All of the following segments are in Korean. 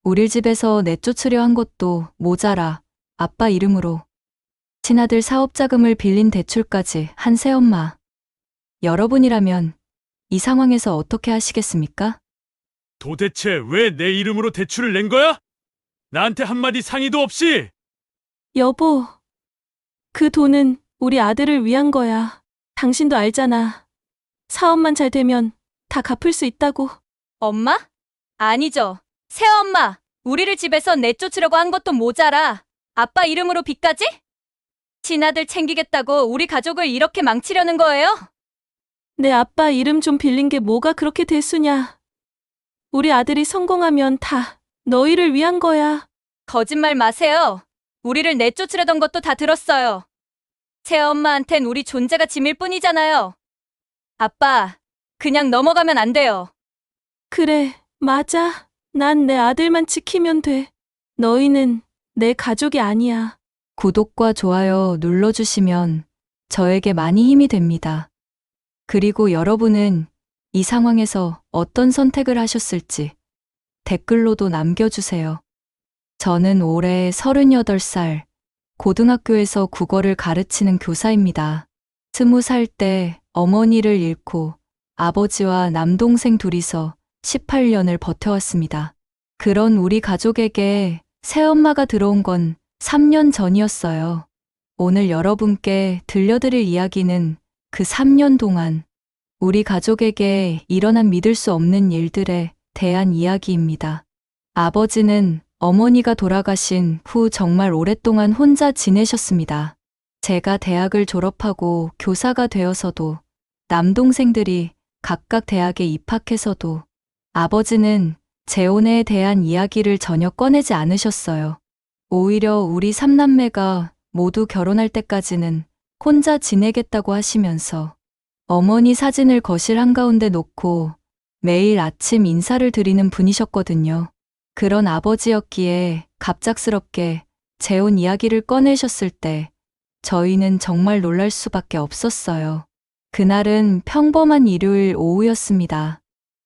우릴 집에서 내쫓으려 한 것도 모자라 아빠 이름으로 친아들 사업 자금을 빌린 대출까지 한 새엄마. 여러분이라면 이 상황에서 어떻게 하시겠습니까? 도대체 왜 내 이름으로 대출을 낸 거야? 나한테 한마디 상의도 없이! 여보, 그 돈은 우리 아들을 위한 거야. 당신도 알잖아. 사업만 잘 되면 다 갚을 수 있다고. 엄마? 아니죠. 새엄마, 우리를 집에서 내쫓으려고 한 것도 모자라 아빠 이름으로 빚까지? 친아들 챙기겠다고 우리 가족을 이렇게 망치려는 거예요? 내 아빠 이름 좀 빌린 게 뭐가 그렇게 대수냐. 우리 아들이 성공하면 다 너희를 위한 거야. 거짓말 마세요. 우리를 내쫓으려던 것도 다 들었어요. 새엄마한텐 우리 존재가 짐일 뿐이잖아요. 아빠, 그냥 넘어가면 안 돼요. 그래, 맞아. 난 내 아들만 지키면 돼. 너희는 내 가족이 아니야. 구독과 좋아요 눌러주시면 저에게 많이 힘이 됩니다. 그리고 여러분은 이 상황에서 어떤 선택을 하셨을지 댓글로도 남겨주세요. 저는 올해 38살 고등학교에서 국어를 가르치는 교사입니다. 20살 때 어머니를 잃고 아버지와 남동생 둘이서 18년을 버텨왔습니다. 그런 우리 가족에게 새엄마가 들어온 건 3년 전이었어요. 오늘 여러분께 들려드릴 이야기는 그 3년 동안 우리 가족에게 일어난 믿을 수 없는 일들에 대한 이야기입니다. 아버지는 어머니가 돌아가신 후 정말 오랫동안 혼자 지내셨습니다. 제가 대학을 졸업하고 교사가 되어서도 남동생들이 각각 대학에 입학해서도 아버지는 재혼에 대한 이야기를 전혀 꺼내지 않으셨어요. 오히려 우리 삼남매가 모두 결혼할 때까지는 혼자 지내겠다고 하시면서 어머니 사진을 거실 한가운데 놓고 매일 아침 인사를 드리는 분이셨거든요. 그런 아버지였기에 갑작스럽게 재혼 이야기를 꺼내셨을 때 저희는 정말 놀랄 수밖에 없었어요. 그날은 평범한 일요일 오후였습니다.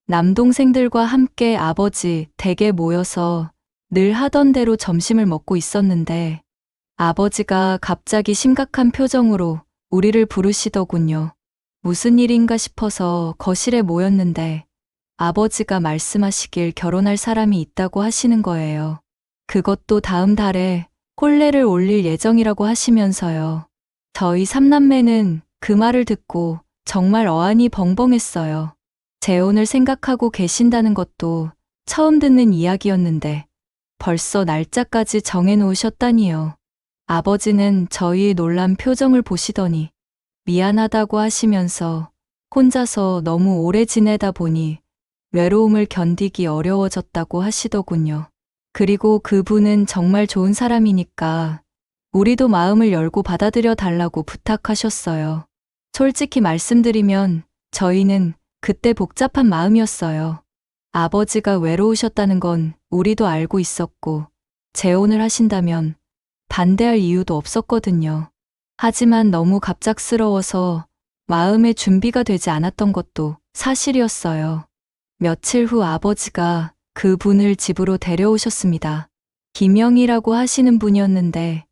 남동생들과 함께 아버지 댁에 모여서 늘 하던 대로 점심을 먹고 있었는데 아버지가 갑자기 심각한 표정으로 우리를 부르시더군요. 무슨 일인가 싶어서 거실에 모였는데 아버지가 말씀하시길 결혼할 사람이 있다고 하시는 거예요. 그것도 다음 달에 혼례를 올릴 예정이라고 하시면서요. 저희 삼남매는 그 말을 듣고 정말 어안이 벙벙했어요. 재혼을 생각하고 계신다는 것도 처음 듣는 이야기였는데 벌써 날짜까지 정해놓으셨다니요. 아버지는 저희의 놀란 표정을 보시더니 미안하다고 하시면서 혼자서 너무 오래 지내다 보니 외로움을 견디기 어려워졌다고 하시더군요. 그리고 그분은 정말 좋은 사람이니까 우리도 마음을 열고 받아들여 달라고 부탁하셨어요. 솔직히 말씀드리면 저희는 그때 복잡한 마음이었어요. 아버지가 외로우셨다는 건 우리도 알고 있었고 재혼을 하신다면 반대할 이유도 없었거든요. 하지만 너무 갑작스러워서 마음의 준비가 되지 않았던 것도 사실이었어요. 며칠 후 아버지가 그분을 집으로 데려오셨습니다. 김영이라고 하시는 분이었는데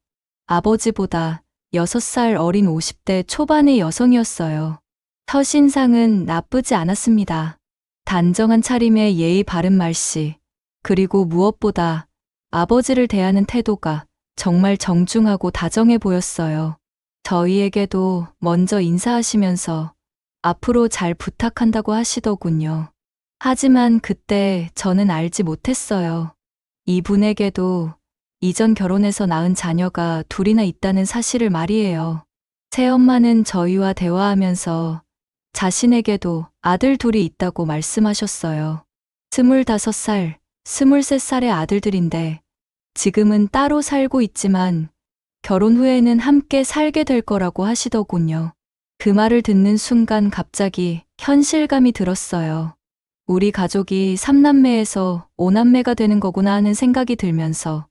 아버지보다 6살 어린 50대 초반의 여성이었어요. 첫인상은 나쁘지 않았습니다. 단정한 차림에 예의 바른 말씨, 그리고 무엇보다 아버지를 대하는 태도가 정말 정중하고 다정해 보였어요. 저희에게도 먼저 인사하시면서 앞으로 잘 부탁한다고 하시더군요. 하지만 그때 저는 알지 못했어요. 이분에게도 이전 결혼해서 낳은 자녀가 둘이나 있다는 사실을 말이에요. 새엄마는 저희와 대화하면서 자신에게도 아들 둘이 있다고 말씀하셨어요. 25살, 23살의 아들들인데 지금은 따로 살고 있지만 결혼 후에는 함께 살게 될 거라고 하시더군요. 그 말을 듣는 순간 갑자기 현실감이 들었어요. 우리 가족이 3남매에서 5남매가 되는 거구나 하는 생각이 들면서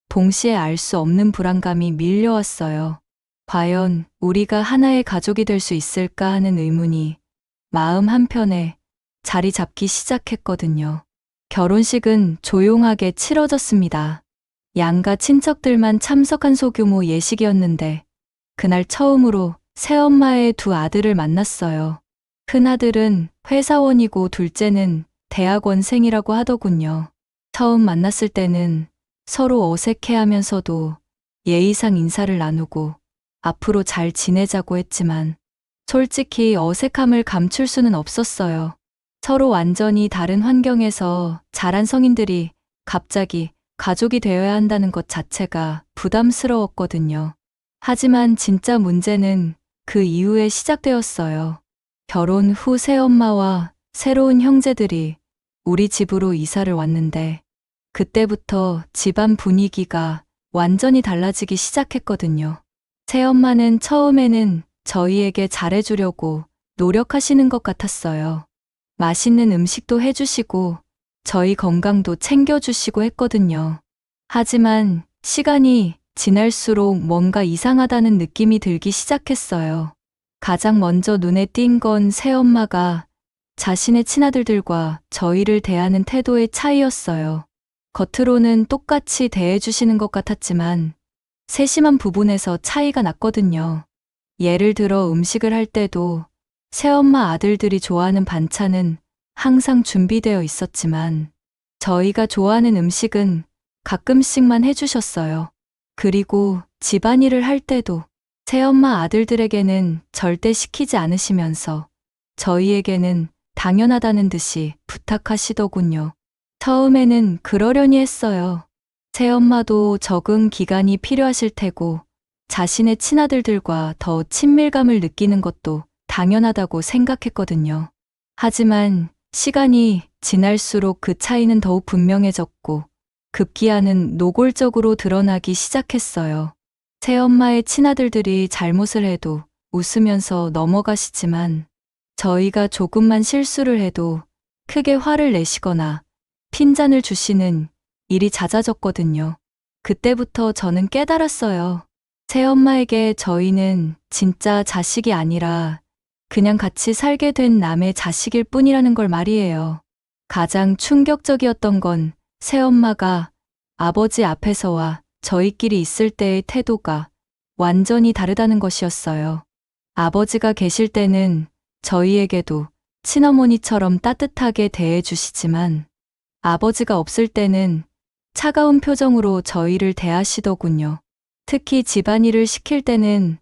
동시에 알 수 없는 불안감이 밀려왔어요. 과연 우리가 하나의 가족이 될 수 있을까 하는 의문이 마음 한편에 자리 잡기 시작했거든요. 결혼식은 조용하게 치러졌습니다. 양가 친척들만 참석한 소규모 예식이었는데 그날 처음으로 새엄마의 두 아들을 만났어요. 큰아들은 회사원이고 둘째는 대학원생이라고 하더군요. 처음 만났을 때는 서로 어색해하면서도 예의상 인사를 나누고 앞으로 잘 지내자고 했지만 솔직히 어색함을 감출 수는 없었어요. 서로 완전히 다른 환경에서 자란 성인들이 갑자기 가족이 되어야 한다는 것 자체가 부담스러웠거든요. 하지만 진짜 문제는 그 이후에 시작되었어요. 결혼 후 새엄마와 새로운 형제들이 우리 집으로 이사를 왔는데 그때부터 집안 분위기가 완전히 달라지기 시작했거든요. 새엄마는 처음에는 저희에게 잘해주려고 노력하시는 것 같았어요. 맛있는 음식도 해주시고 저희 건강도 챙겨주시고 했거든요. 하지만 시간이 지날수록 뭔가 이상하다는 느낌이 들기 시작했어요. 가장 먼저 눈에 띈 건 새엄마가 자신의 친아들들과 저희를 대하는 태도의 차이였어요. 겉으로는 똑같이 대해주시는 것 같았지만 세심한 부분에서 차이가 났거든요. 예를 들어 음식을 할 때도 새엄마 아들들이 좋아하는 반찬은 항상 준비되어 있었지만 저희가 좋아하는 음식은 가끔씩만 해주셨어요. 그리고 집안일을 할 때도 새엄마 아들들에게는 절대 시키지 않으시면서 저희에게는 당연하다는 듯이 부탁하시더군요. 처음에는 그러려니 했어요. 새엄마도 적응 기간이 필요하실 테고 자신의 친아들들과 더 친밀감을 느끼는 것도 당연하다고 생각했거든요. 하지만 시간이 지날수록 그 차이는 더욱 분명해졌고 급기야는 노골적으로 드러나기 시작했어요. 새엄마의 친아들들이 잘못을 해도 웃으면서 넘어가시지만 저희가 조금만 실수를 해도 크게 화를 내시거나 핀잔을 주시는 일이 잦아졌거든요. 그때부터 저는 깨달았어요. 새엄마에게 저희는 진짜 자식이 아니라 그냥 같이 살게 된 남의 자식일 뿐이라는 걸 말이에요. 가장 충격적이었던 건 새엄마가 아버지 앞에서와 저희끼리 있을 때의 태도가 완전히 다르다는 것이었어요. 아버지가 계실 때는 저희에게도 친어머니처럼 따뜻하게 대해주시지만 아버지가 없을 때는 차가운 표정으로 저희를 대하시더군요. 특히 집안일을 시킬 때는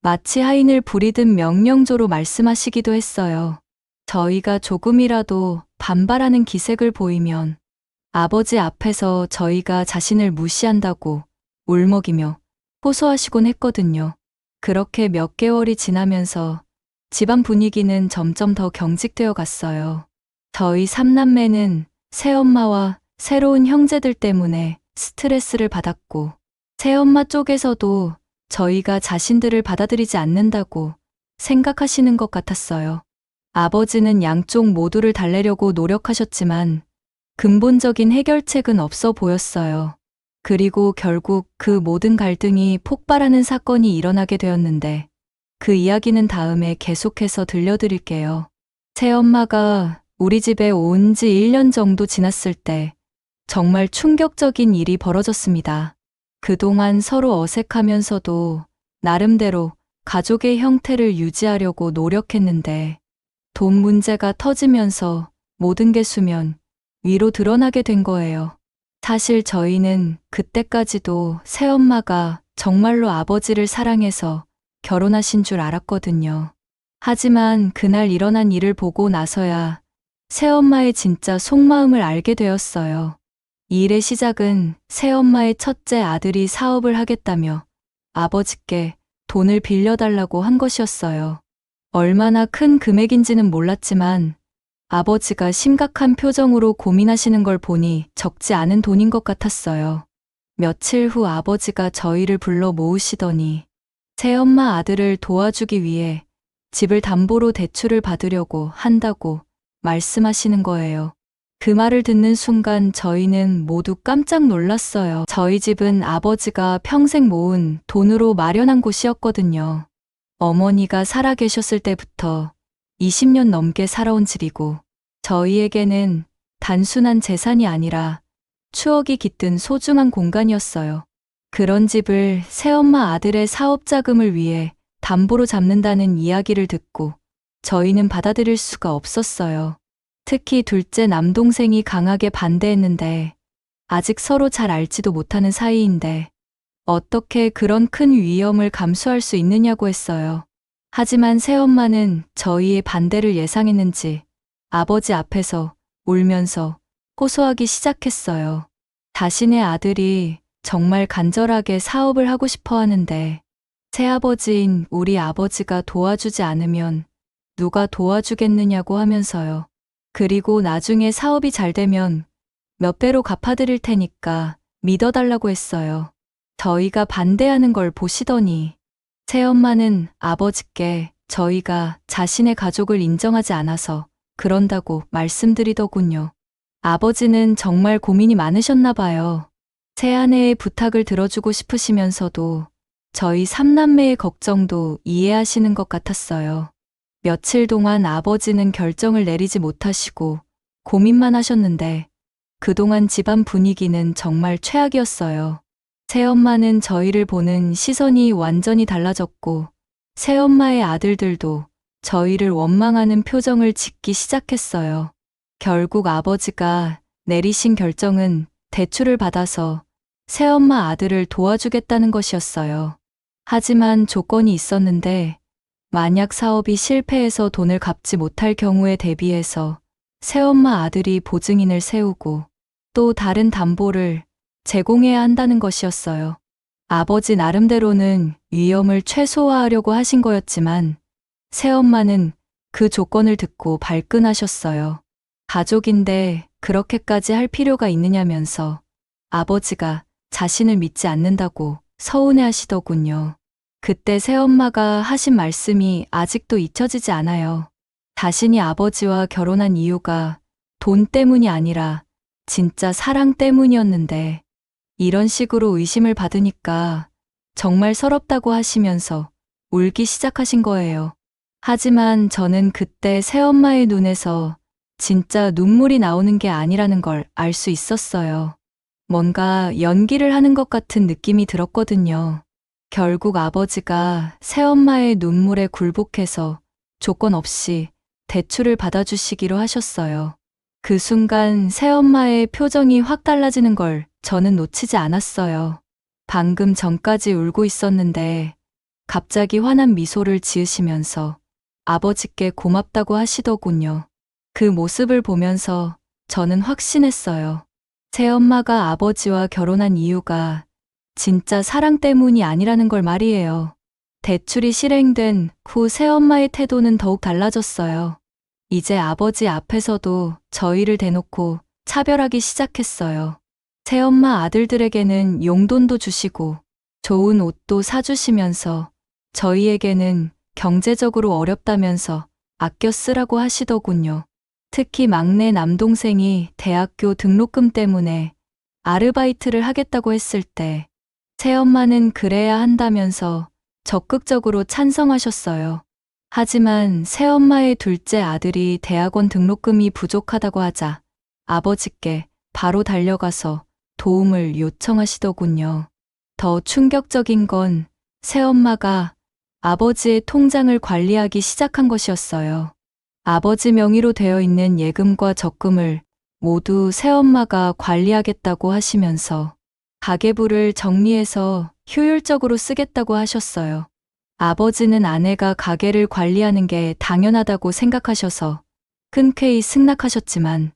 마치 하인을 부리듯 명령조로 말씀하시기도 했어요. 저희가 조금이라도 반발하는 기색을 보이면 아버지 앞에서 저희가 자신을 무시한다고 울먹이며 호소하시곤 했거든요. 그렇게 몇 개월이 지나면서 집안 분위기는 점점 더 경직되어 갔어요. 저희 삼남매는 새엄마와 새로운 형제들 때문에 스트레스를 받았고 새엄마 쪽에서도 저희가 자신들을 받아들이지 않는다고 생각하시는 것 같았어요. 아버지는 양쪽 모두를 달래려고 노력하셨지만 근본적인 해결책은 없어 보였어요. 그리고 결국 그 모든 갈등이 폭발하는 사건이 일어나게 되었는데 그 이야기는 다음에 계속해서 들려드릴게요. 새엄마가 우리 집에 온 지 1년 정도 지났을 때 정말 충격적인 일이 벌어졌습니다. 그동안 서로 어색하면서도 나름대로 가족의 형태를 유지하려고 노력했는데 돈 문제가 터지면서 모든 게 수면 위로 드러나게 된 거예요. 사실 저희는 그때까지도 새엄마가 정말로 아버지를 사랑해서 결혼하신 줄 알았거든요. 하지만 그날 일어난 일을 보고 나서야 새엄마의 진짜 속마음을 알게 되었어요. 이 일의 시작은 새엄마의 첫째 아들이 사업을 하겠다며 아버지께 돈을 빌려달라고 한 것이었어요. 얼마나 큰 금액인지는 몰랐지만 아버지가 심각한 표정으로 고민하시는 걸 보니 적지 않은 돈인 것 같았어요. 며칠 후 아버지가 저희를 불러 모으시더니 새엄마 아들을 도와주기 위해 집을 담보로 대출을 받으려고 한다고 말씀하시는 거예요. 그 말을 듣는 순간 저희는 모두 깜짝 놀랐어요. 저희 집은 아버지가 평생 모은 돈으로 마련한 곳이었거든요. 어머니가 살아계셨을 때부터 20년 넘게 살아온 집이고 저희에게는 단순한 재산이 아니라 추억이 깃든 소중한 공간이었어요. 그런 집을 새엄마 아들의 사업 자금을 위해 담보로 잡는다는 이야기를 듣고 저희는 받아들일 수가 없었어요. 특히 둘째 남동생이 강하게 반대했는데 아직 서로 잘 알지도 못하는 사이인데 어떻게 그런 큰 위험을 감수할 수 있느냐고 했어요. 하지만 새엄마는 저희의 반대를 예상했는지 아버지 앞에서 울면서 호소하기 시작했어요. 자신의 아들이 정말 간절하게 사업을 하고 싶어 하는데 새아버지인 우리 아버지가 도와주지 않으면 누가 도와주겠느냐고 하면서요. 그리고 나중에 사업이 잘 되면 몇 배로 갚아드릴 테니까 믿어달라고 했어요. 저희가 반대하는 걸 보시더니 새엄마는 아버지께 저희가 자신의 가족을 인정하지 않아서 그런다고 말씀드리더군요. 아버지는 정말 고민이 많으셨나 봐요. 새아내의 부탁을 들어주고 싶으시면서도 저희 삼남매의 걱정도 이해하시는 것 같았어요. 며칠 동안 아버지는 결정을 내리지 못하시고 고민만 하셨는데 그동안 집안 분위기는 정말 최악이었어요. 새엄마는 저희를 보는 시선이 완전히 달라졌고 새엄마의 아들들도 저희를 원망하는 표정을 짓기 시작했어요. 결국 아버지가 내리신 결정은 대출을 받아서 새엄마 아들을 도와주겠다는 것이었어요. 하지만 조건이 있었는데 만약 사업이 실패해서 돈을 갚지 못할 경우에 대비해서 새엄마 아들이 보증인을 세우고 또 다른 담보를 제공해야 한다는 것이었어요. 아버지 나름대로는 위험을 최소화하려고 하신 거였지만 새엄마는 그 조건을 듣고 발끈하셨어요. 가족인데 그렇게까지 할 필요가 있느냐면서 아버지가 자신을 믿지 않는다고 서운해 하시더군요. 그때 새엄마가 하신 말씀이 아직도 잊혀지지 않아요. 자신이 아버지와 결혼한 이유가 돈 때문이 아니라 진짜 사랑 때문이었는데 이런 식으로 의심을 받으니까 정말 서럽다고 하시면서 울기 시작하신 거예요. 하지만 저는 그때 새엄마의 눈에서 진짜 눈물이 나오는 게 아니라는 걸 알 수 있었어요. 뭔가 연기를 하는 것 같은 느낌이 들었거든요. 결국 아버지가 새엄마의 눈물에 굴복해서 조건 없이 대출을 받아주시기로 하셨어요. 그 순간 새엄마의 표정이 확 달라지는 걸 저는 놓치지 않았어요. 방금 전까지 울고 있었는데 갑자기 환한 미소를 지으시면서 아버지께 고맙다고 하시더군요. 그 모습을 보면서 저는 확신했어요. 새엄마가 아버지와 결혼한 이유가 진짜 사랑 때문이 아니라는 걸 말이에요. 대출이 실행된 후 새엄마의 태도는 더욱 달라졌어요. 이제 아버지 앞에서도 저희를 대놓고 차별하기 시작했어요. 새엄마 아들들에게는 용돈도 주시고 좋은 옷도 사주시면서 저희에게는 경제적으로 어렵다면서 아껴 쓰라고 하시더군요. 특히 막내 남동생이 대학교 등록금 때문에 아르바이트를 하겠다고 했을 때 새엄마는 그래야 한다면서 적극적으로 찬성하셨어요. 하지만 새엄마의 둘째 아들이 대학원 등록금이 부족하다고 하자 아버지께 바로 달려가서 도움을 요청하시더군요. 더 충격적인 건 새엄마가 아버지의 통장을 관리하기 시작한 것이었어요. 아버지 명의로 되어 있는 예금과 적금을 모두 새엄마가 관리하겠다고 하시면서 가계부를 정리해서 효율적으로 쓰겠다고 하셨어요. 아버지는 아내가 가게를 관리하는 게 당연하다고 생각하셔서 흔쾌히 승낙하셨지만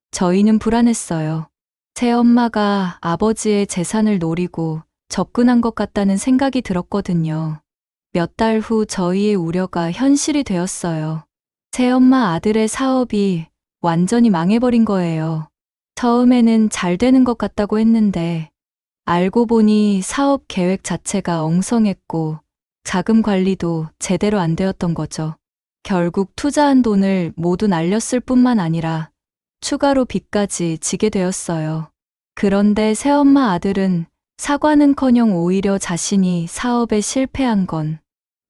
저희는 불안했어요. 새엄마가 아버지의 재산을 노리고 접근한 것 같다는 생각이 들었거든요. 몇 달 후 저희의 우려가 현실이 되었어요. 새엄마 아들의 사업이 완전히 망해버린 거예요. 처음에는 잘 되는 것 같다고 했는데 알고 보니 사업 계획 자체가 엉성했고 자금 관리도 제대로 안 되었던 거죠. 결국 투자한 돈을 모두 날렸을 뿐만 아니라 추가로 빚까지 지게 되었어요. 그런데 새엄마 아들은 사과는커녕 오히려 자신이 사업에 실패한 건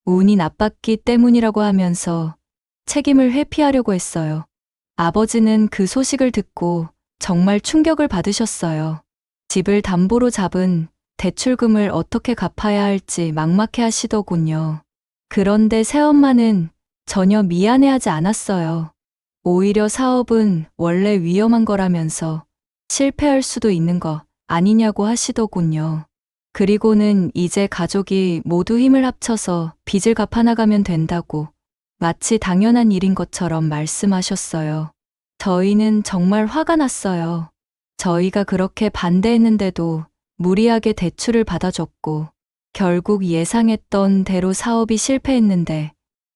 운이 나빴기 때문이라고 하면서 책임을 회피하려고 했어요. 아버지는 그 소식을 듣고 정말 충격을 받으셨어요. 집을 담보로 잡은 대출금을 어떻게 갚아야 할지 막막해 하시더군요. 그런데 새엄마는 전혀 미안해하지 않았어요. 오히려 사업은 원래 위험한 거라면서 실패할 수도 있는 거 아니냐고 하시더군요. 그리고는 이제 가족이 모두 힘을 합쳐서 빚을 갚아나가면 된다고 마치 당연한 일인 것처럼 말씀하셨어요. 저희는 정말 화가 났어요. 저희가 그렇게 반대했는데도 무리하게 대출을 받아줬고 결국 예상했던 대로 사업이 실패했는데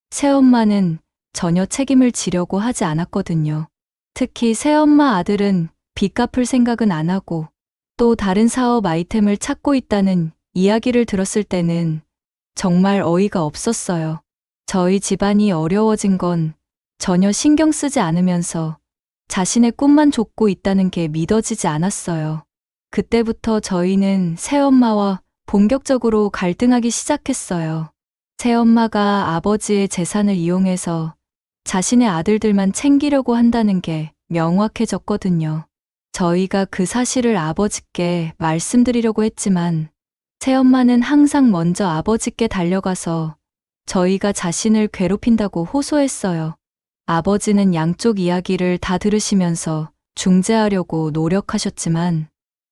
새엄마는 전혀 책임을 지려고 하지 않았거든요. 특히 새엄마 아들은 빚 갚을 생각은 안 하고 또 다른 사업 아이템을 찾고 있다는 이야기를 들었을 때는 정말 어이가 없었어요. 저희 집안이 어려워진 건 전혀 신경 쓰지 않으면서 자신의 꿈만 좇고 있다는 게 믿어지지 않았어요. 그때부터 저희는 새엄마와 본격적으로 갈등하기 시작했어요. 새엄마가 아버지의 재산을 이용해서 자신의 아들들만 챙기려고 한다는 게 명확해졌거든요. 저희가 그 사실을 아버지께 말씀드리려고 했지만 새엄마는 항상 먼저 아버지께 달려가서 저희가 자신을 괴롭힌다고 호소했어요. 아버지는 양쪽 이야기를 다 들으시면서 중재하려고 노력하셨지만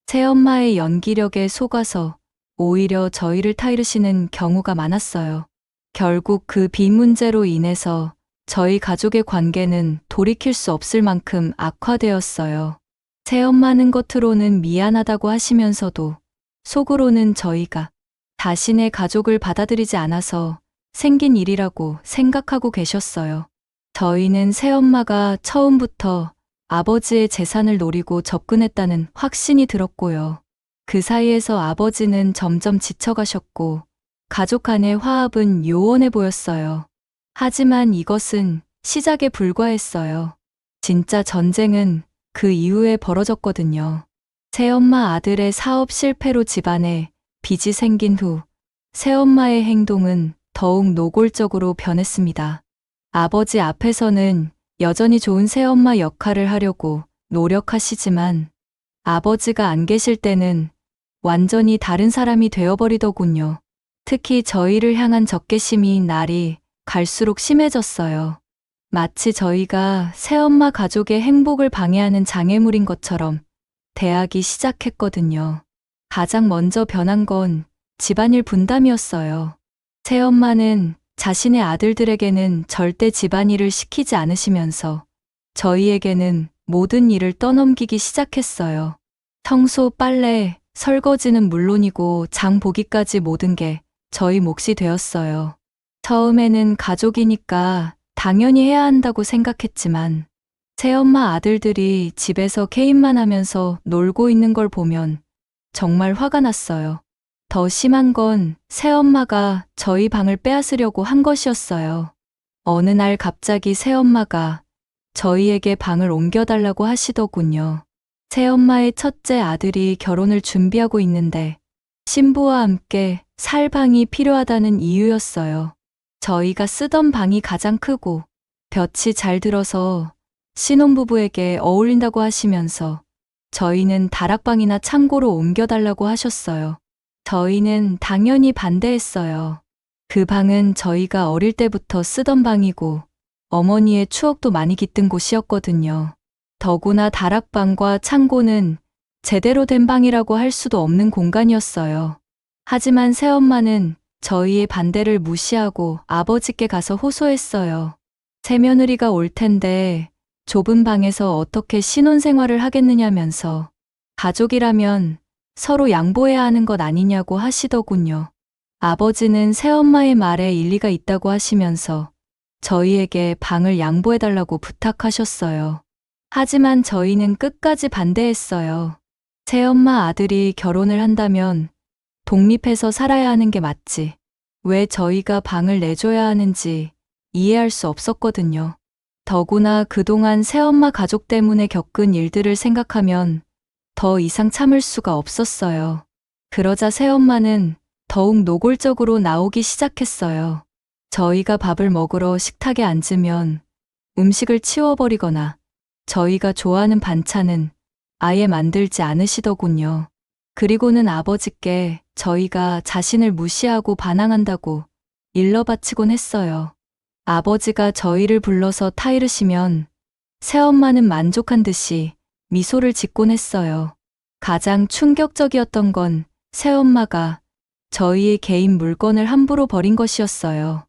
새엄마의 연기력에 속아서 오히려 저희를 타이르시는 경우가 많았어요. 결국 그 빚 문제로 인해서 저희 가족의 관계는 돌이킬 수 없을 만큼 악화되었어요. 새엄마는 겉으로는 미안하다고 하시면서도 속으로는 저희가 자신의 가족을 받아들이지 않아서 생긴 일이라고 생각하고 계셨어요. 저희는 새엄마가 처음부터 아버지의 재산을 노리고 접근했다는 확신이 들었고요. 그 사이에서 아버지는 점점 지쳐가셨고 가족 간의 화합은 요원해 보였어요. 하지만 이것은 시작에 불과했어요. 진짜 전쟁은 그 이후에 벌어졌거든요. 새엄마 아들의 사업 실패로 집안에 빚이 생긴 후 새엄마의 행동은 더욱 노골적으로 변했습니다. 아버지 앞에서는 여전히 좋은 새엄마 역할을 하려고 노력하시지만 아버지가 안 계실 때는 완전히 다른 사람이 되어버리더군요. 특히 저희를 향한 적개심이 날이 갈수록 심해졌어요. 마치 저희가 새엄마 가족의 행복을 방해하는 장애물인 것처럼 대하기 시작했거든요. 가장 먼저 변한 건 집안일 분담이었어요. 새엄마는 자신의 아들들에게는 절대 집안일을 시키지 않으시면서 저희에게는 모든 일을 떠넘기기 시작했어요. 청소, 빨래, 설거지는 물론이고 장 보기까지 모든 게 저희 몫이 되었어요. 처음에는 가족이니까 당연히 해야 한다고 생각했지만 새엄마 아들들이 집에서 게임만 하면서 놀고 있는 걸 보면 정말 화가 났어요. 더 심한 건 새엄마가 저희 방을 빼앗으려고 한 것이었어요. 어느 날 갑자기 새엄마가 저희에게 방을 옮겨달라고 하시더군요. 새엄마의 첫째 아들이 결혼을 준비하고 있는데 신부와 함께 살 방이 필요하다는 이유였어요. 저희가 쓰던 방이 가장 크고 볕이 잘 들어서 신혼부부에게 어울린다고 하시면서 저희는 다락방이나 창고로 옮겨달라고 하셨어요. 저희는 당연히 반대했어요. 그 방은 저희가 어릴 때부터 쓰던 방이고 어머니의 추억도 많이 깃든 곳이었거든요. 더구나 다락방과 창고는 제대로 된 방이라고 할 수도 없는 공간이었어요. 하지만 새엄마는 저희의 반대를 무시하고 아버지께 가서 호소했어요. 새며느리가 올 텐데 좁은 방에서 어떻게 신혼생활을 하겠느냐면서 가족이라면 서로 양보해야 하는 것 아니냐고 하시더군요. 아버지는 새엄마의 말에 일리가 있다고 하시면서 저희에게 방을 양보해달라고 부탁하셨어요. 하지만 저희는 끝까지 반대했어요. 새엄마 아들이 결혼을 한다면 독립해서 살아야 하는 게 맞지. 왜 저희가 방을 내줘야 하는지 이해할 수 없었거든요. 더구나 그동안 새엄마 가족 때문에 겪은 일들을 생각하면 더 이상 참을 수가 없었어요. 그러자 새엄마는 더욱 노골적으로 나오기 시작했어요. 저희가 밥을 먹으러 식탁에 앉으면 음식을 치워버리거나 저희가 좋아하는 반찬은 아예 만들지 않으시더군요. 그리고는 아버지께 저희가 자신을 무시하고 반항한다고 일러 바치곤 했어요. 아버지가 저희를 불러서 타이르시면 새엄마는 만족한 듯이 미소를 짓곤 했어요. 가장 충격적이었던 건 새엄마가 저희의 개인 물건을 함부로 버린 것이었어요.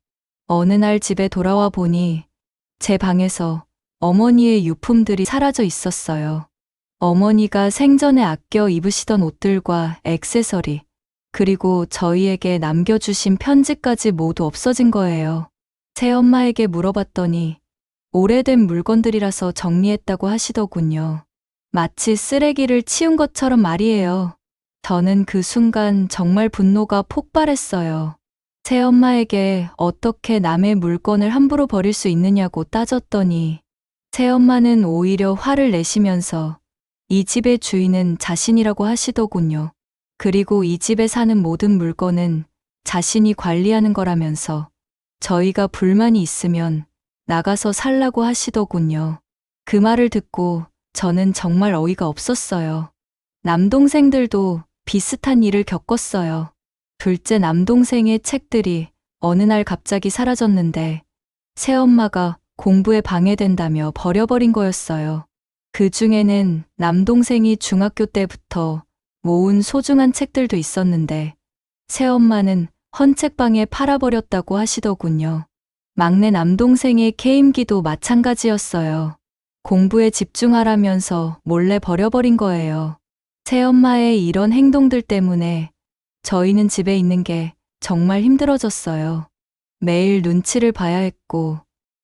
어느 날 집에 돌아와 보니 제 방에서 어머니의 유품들이 사라져 있었어요. 어머니가 생전에 아껴 입으시던 옷들과 액세서리, 그리고 저희에게 남겨주신 편지까지 모두 없어진 거예요. 새엄마에게 물어봤더니 오래된 물건들이라서 정리했다고 하시더군요. 마치 쓰레기를 치운 것처럼 말이에요. 저는 그 순간 정말 분노가 폭발했어요. 새엄마에게 어떻게 남의 물건을 함부로 버릴 수 있느냐고 따졌더니 새엄마는 오히려 화를 내시면서 이 집의 주인은 자신이라고 하시더군요. 그리고 이 집에 사는 모든 물건은 자신이 관리하는 거라면서 저희가 불만이 있으면 나가서 살라고 하시더군요. 그 말을 듣고 저는 정말 어이가 없었어요. 남동생들도 비슷한 일을 겪었어요. 둘째 남동생의 책들이 어느 날 갑자기 사라졌는데 새엄마가 공부에 방해된다며 버려버린 거였어요. 그 중에는 남동생이 중학교 때부터 모은 소중한 책들도 있었는데 새엄마는 헌책방에 팔아버렸다고 하시더군요. 막내 남동생의 게임기도 마찬가지였어요. 공부에 집중하라면서 몰래 버려버린 거예요. 새엄마의 이런 행동들 때문에 저희는 집에 있는 게 정말 힘들어졌어요. 매일 눈치를 봐야 했고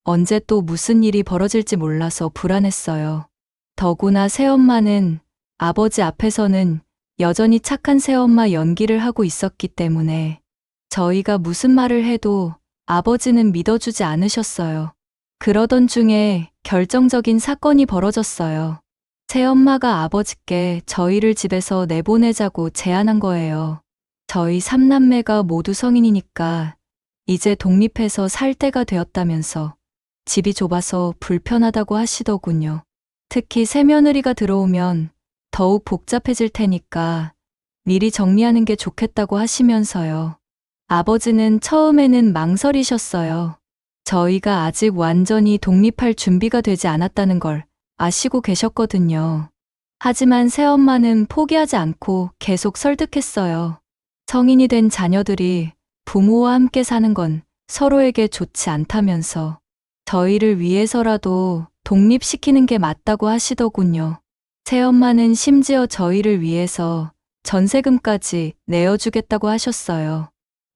언제 또 무슨 일이 벌어질지 몰라서 불안했어요. 더구나 새엄마는 아버지 앞에서는 여전히 착한 새엄마 연기를 하고 있었기 때문에 저희가 무슨 말을 해도 아버지는 믿어주지 않으셨어요. 그러던 중에 결정적인 사건이 벌어졌어요. 새엄마가 아버지께 저희를 집에서 내보내자고 제안한 거예요. 저희 3남매가 모두 성인이니까 이제 독립해서 살 때가 되었다면서 집이 좁아서 불편하다고 하시더군요. 특히 새며느리가 들어오면 더욱 복잡해질 테니까 미리 정리하는 게 좋겠다고 하시면서요. 아버지는 처음에는 망설이셨어요. 저희가 아직 완전히 독립할 준비가 되지 않았다는 걸 아시고 계셨거든요. 하지만 새엄마는 포기하지 않고 계속 설득했어요. 성인이 된 자녀들이 부모와 함께 사는 건 서로에게 좋지 않다면서 저희를 위해서라도 독립시키는 게 맞다고 하시더군요. 새엄마는 심지어 저희를 위해서 전세금까지 내어주겠다고 하셨어요.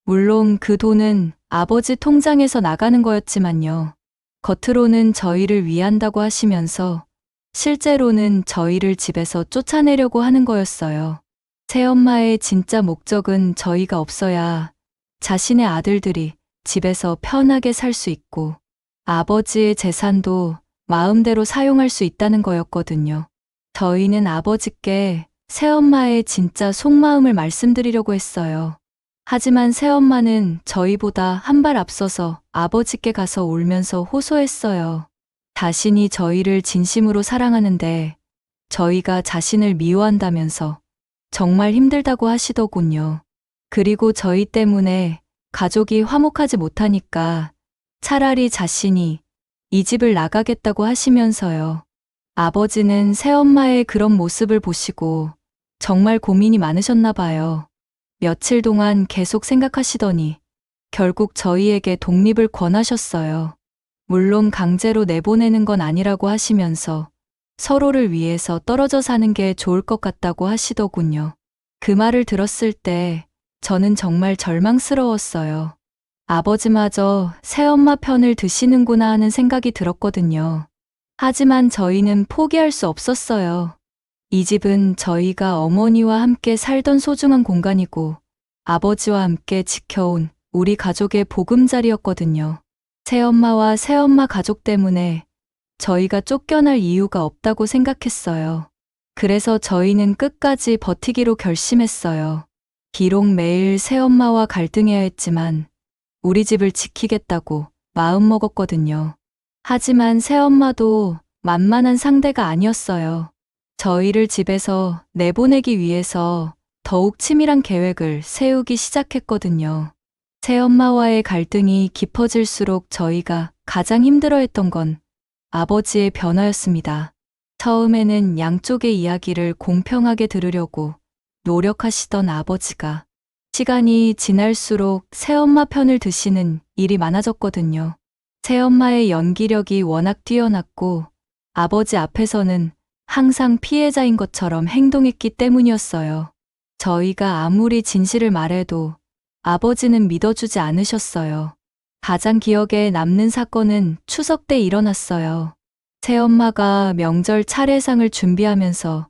물론 그 돈은 아버지 통장에서 나가는 거였지만요. 겉으로는 저희를 위한다고 하시면서 실제로는 저희를 집에서 쫓아내려고 하는 거였어요. 새엄마의 진짜 목적은 저희가 없어야 자신의 아들들이 집에서 편하게 살 수 있고 아버지의 재산도 마음대로 사용할 수 있다는 거였거든요. 저희는 아버지께 새엄마의 진짜 속마음을 말씀드리려고 했어요. 하지만 새엄마는 저희보다 한 발 앞서서 아버지께 가서 울면서 호소했어요. 자신이 저희를 진심으로 사랑하는데 저희가 자신을 미워한다면서 정말 힘들다고 하시더군요. 그리고 저희 때문에 가족이 화목하지 못하니까 차라리 자신이 이 집을 나가겠다고 하시면서요. 아버지는 새엄마의 그런 모습을 보시고 정말 고민이 많으셨나 봐요. 며칠 동안 계속 생각하시더니 결국 저희에게 독립을 권하셨어요. 물론 강제로 내보내는 건 아니라고 하시면서 서로를 위해서 떨어져 사는 게 좋을 것 같다고 하시더군요. 그 말을 들었을 때 저는 정말 절망스러웠어요. 아버지마저 새엄마 편을 드시는구나 하는 생각이 들었거든요. 하지만 저희는 포기할 수 없었어요. 이 집은 저희가 어머니와 함께 살던 소중한 공간이고 아버지와 함께 지켜온 우리 가족의 보금자리였거든요. 새엄마와 새엄마 가족 때문에 저희가 쫓겨날 이유가 없다고 생각했어요. 그래서 저희는 끝까지 버티기로 결심했어요. 비록 매일 새엄마와 갈등해야 했지만 우리 집을 지키겠다고 마음먹었거든요. 하지만 새엄마도 만만한 상대가 아니었어요. 저희를 집에서 내보내기 위해서 더욱 치밀한 계획을 세우기 시작했거든요. 새엄마와의 갈등이 깊어질수록 저희가 가장 힘들어했던 건 아버지의 변화였습니다. 처음에는 양쪽의 이야기를 공평하게 들으려고 노력하시던 아버지가 시간이 지날수록 새엄마 편을 드시는 일이 많아졌거든요. 새엄마의 연기력이 워낙 뛰어났고 아버지 앞에서는 항상 피해자인 것처럼 행동했기 때문이었어요. 저희가 아무리 진실을 말해도 아버지는 믿어주지 않으셨어요. 가장 기억에 남는 사건은 추석 때 일어났어요. 새엄마가 명절 차례상을 준비하면서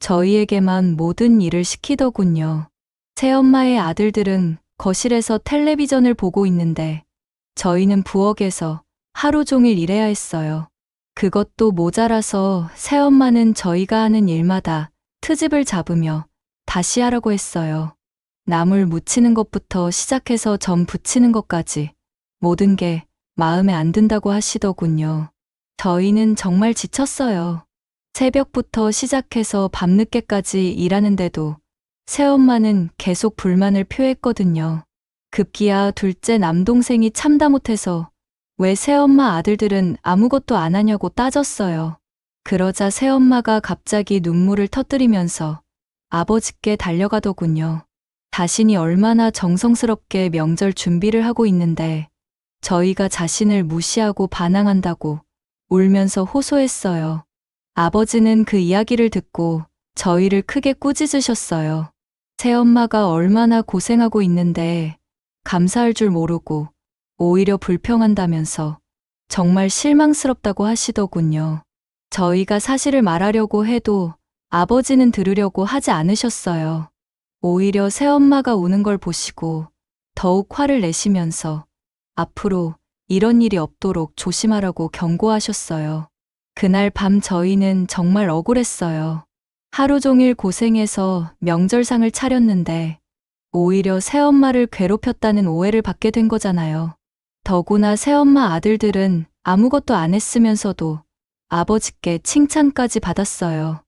저희에게만 모든 일을 시키더군요. 새엄마의 아들들은 거실에서 텔레비전을 보고 있는데 저희는 부엌에서 하루 종일 일해야 했어요. 그것도 모자라서 새엄마는 저희가 하는 일마다 트집을 잡으며 다시 하라고 했어요. 나물 무치는 것부터 시작해서 전 부치는 것까지 모든 게 마음에 안 든다고 하시더군요. 저희는 정말 지쳤어요. 새벽부터 시작해서 밤늦게까지 일하는데도 새엄마는 계속 불만을 표했거든요. 급기야 둘째 남동생이 참다 못해서 왜 새엄마 아들들은 아무것도 안 하냐고 따졌어요. 그러자 새엄마가 갑자기 눈물을 터뜨리면서 아버지께 달려가더군요. 자신이 얼마나 정성스럽게 명절 준비를 하고 있는데 저희가 자신을 무시하고 반항한다고 울면서 호소했어요. 아버지는 그 이야기를 듣고 저희를 크게 꾸짖으셨어요. 새엄마가 얼마나 고생하고 있는데 감사할 줄 모르고 오히려 불평한다면서 정말 실망스럽다고 하시더군요. 저희가 사실을 말하려고 해도 아버지는 들으려고 하지 않으셨어요. 오히려 새엄마가 우는 걸 보시고 더욱 화를 내시면서 앞으로 이런 일이 없도록 조심하라고 경고하셨어요. 그날 밤 저희는 정말 억울했어요. 하루 종일 고생해서 명절상을 차렸는데 오히려 새엄마를 괴롭혔다는 오해를 받게 된 거잖아요. 더구나 새엄마 아들들은 아무것도 안 했으면서도 아버지께 칭찬까지 받았어요.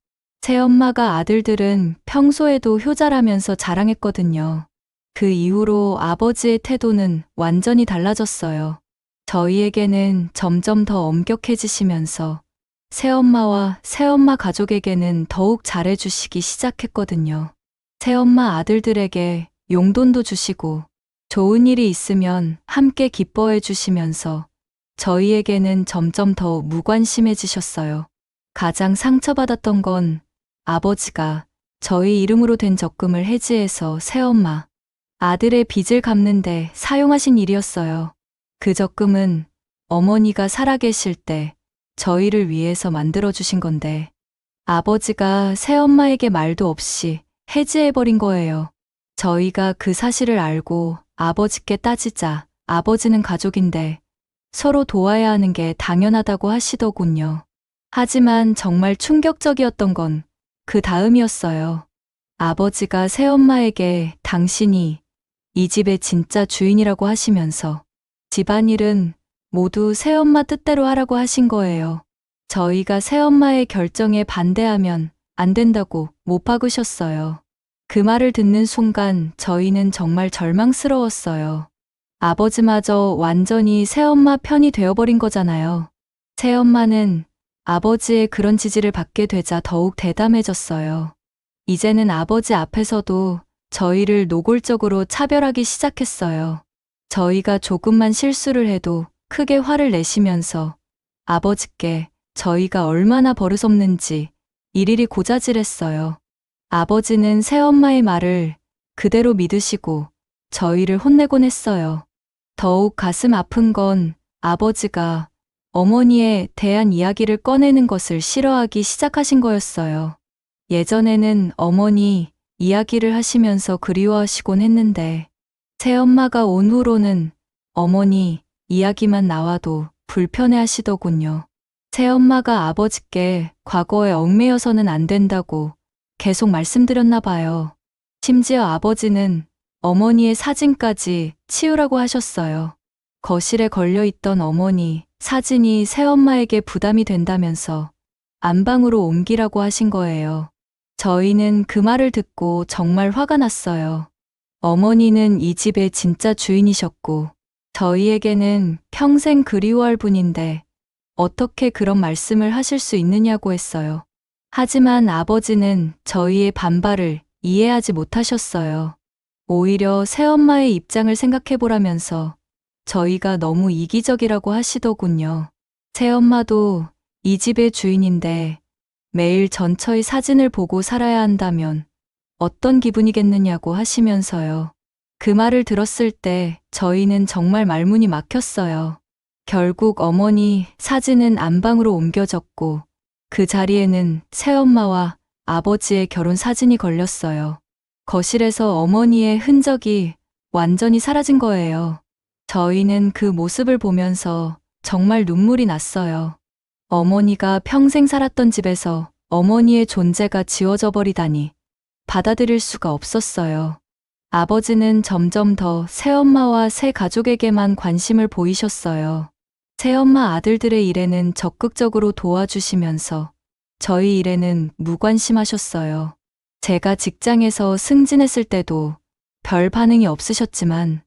새엄마가 아들들은 평소에도 효자라면서 자랑했거든요. 그 이후로 아버지의 태도는 완전히 달라졌어요. 저희에게는 점점 더 엄격해지시면서 새엄마와 새엄마 가족에게는 더욱 잘해주시기 시작했거든요. 새엄마 아들들에게 용돈도 주시고 좋은 일이 있으면 함께 기뻐해 주시면서 저희에게는 점점 더 무관심해지셨어요. 가장 상처받았던 건 아버지가 저희 이름으로 된 적금을 해지해서 새엄마 아들의 빚을 갚는데 사용하신 일이었어요. 그 적금은 어머니가 살아계실 때 저희를 위해서 만들어주신 건데 아버지가 새엄마에게 말도 없이 해지해버린 거예요. 저희가 그 사실을 알고 아버지께 따지자 아버지는 가족인데 서로 도와야 하는 게 당연하다고 하시더군요. 하지만 정말 충격적이었던 건 그 다음이었어요. 아버지가 새엄마에게 당신이 이 집의 진짜 주인이라고 하시면서 집안일은 모두 새엄마 뜻대로 하라고 하신 거예요. 저희가 새엄마의 결정에 반대하면 안 된다고 못 박으셨어요. 그 말을 듣는 순간 저희는 정말 절망스러웠어요. 아버지마저 완전히 새엄마 편이 되어버린 거잖아요. 새엄마는 아버지의 그런 지지를 받게 되자 더욱 대담해졌어요. 이제는 아버지 앞에서도 저희를 노골적으로 차별하기 시작했어요. 저희가 조금만 실수를 해도 크게 화를 내시면서 아버지께 저희가 얼마나 버릇없는지 일일이 고자질했어요. 아버지는 새엄마의 말을 그대로 믿으시고 저희를 혼내곤 했어요. 더욱 가슴 아픈 건 아버지가 어머니에 대한 이야기를 꺼내는 것을 싫어하기 시작하신 거였어요. 예전에는 어머니 이야기를 하시면서 그리워하시곤 했는데 새엄마가 온 후로는 어머니 이야기만 나와도 불편해 하시더군요. 새엄마가 아버지께 과거에 얽매여서는 안 된다고 계속 말씀드렸나 봐요. 심지어 아버지는 어머니의 사진까지 치우라고 하셨어요. 거실에 걸려있던 어머니 사진이 새엄마에게 부담이 된다면서 안방으로 옮기라고 하신 거예요. 저희는 그 말을 듣고 정말 화가 났어요. 어머니는 이 집의 진짜 주인이셨고 저희에게는 평생 그리워할 분인데 어떻게 그런 말씀을 하실 수 있느냐고 했어요. 하지만 아버지는 저희의 반발을 이해하지 못하셨어요. 오히려 새엄마의 입장을 생각해보라면서 저희가 너무 이기적이라고 하시더군요. 새엄마도 이 집의 주인인데 매일 전처의 사진을 보고 살아야 한다면 어떤 기분이겠느냐고 하시면서요. 그 말을 들었을 때 저희는 정말 말문이 막혔어요. 결국 어머니 사진은 안방으로 옮겨졌고 그 자리에는 새엄마와 아버지의 결혼 사진이 걸렸어요. 거실에서 어머니의 흔적이 완전히 사라진 거예요. 저희는 그 모습을 보면서 정말 눈물이 났어요. 어머니가 평생 살았던 집에서 어머니의 존재가 지워져 버리다니 받아들일 수가 없었어요. 아버지는 점점 더 새엄마와 새 가족에게만 관심을 보이셨어요. 새엄마 아들들의 일에는 적극적으로 도와주시면서 저희 일에는 무관심하셨어요. 제가 직장에서 승진했을 때도 별 반응이 없으셨지만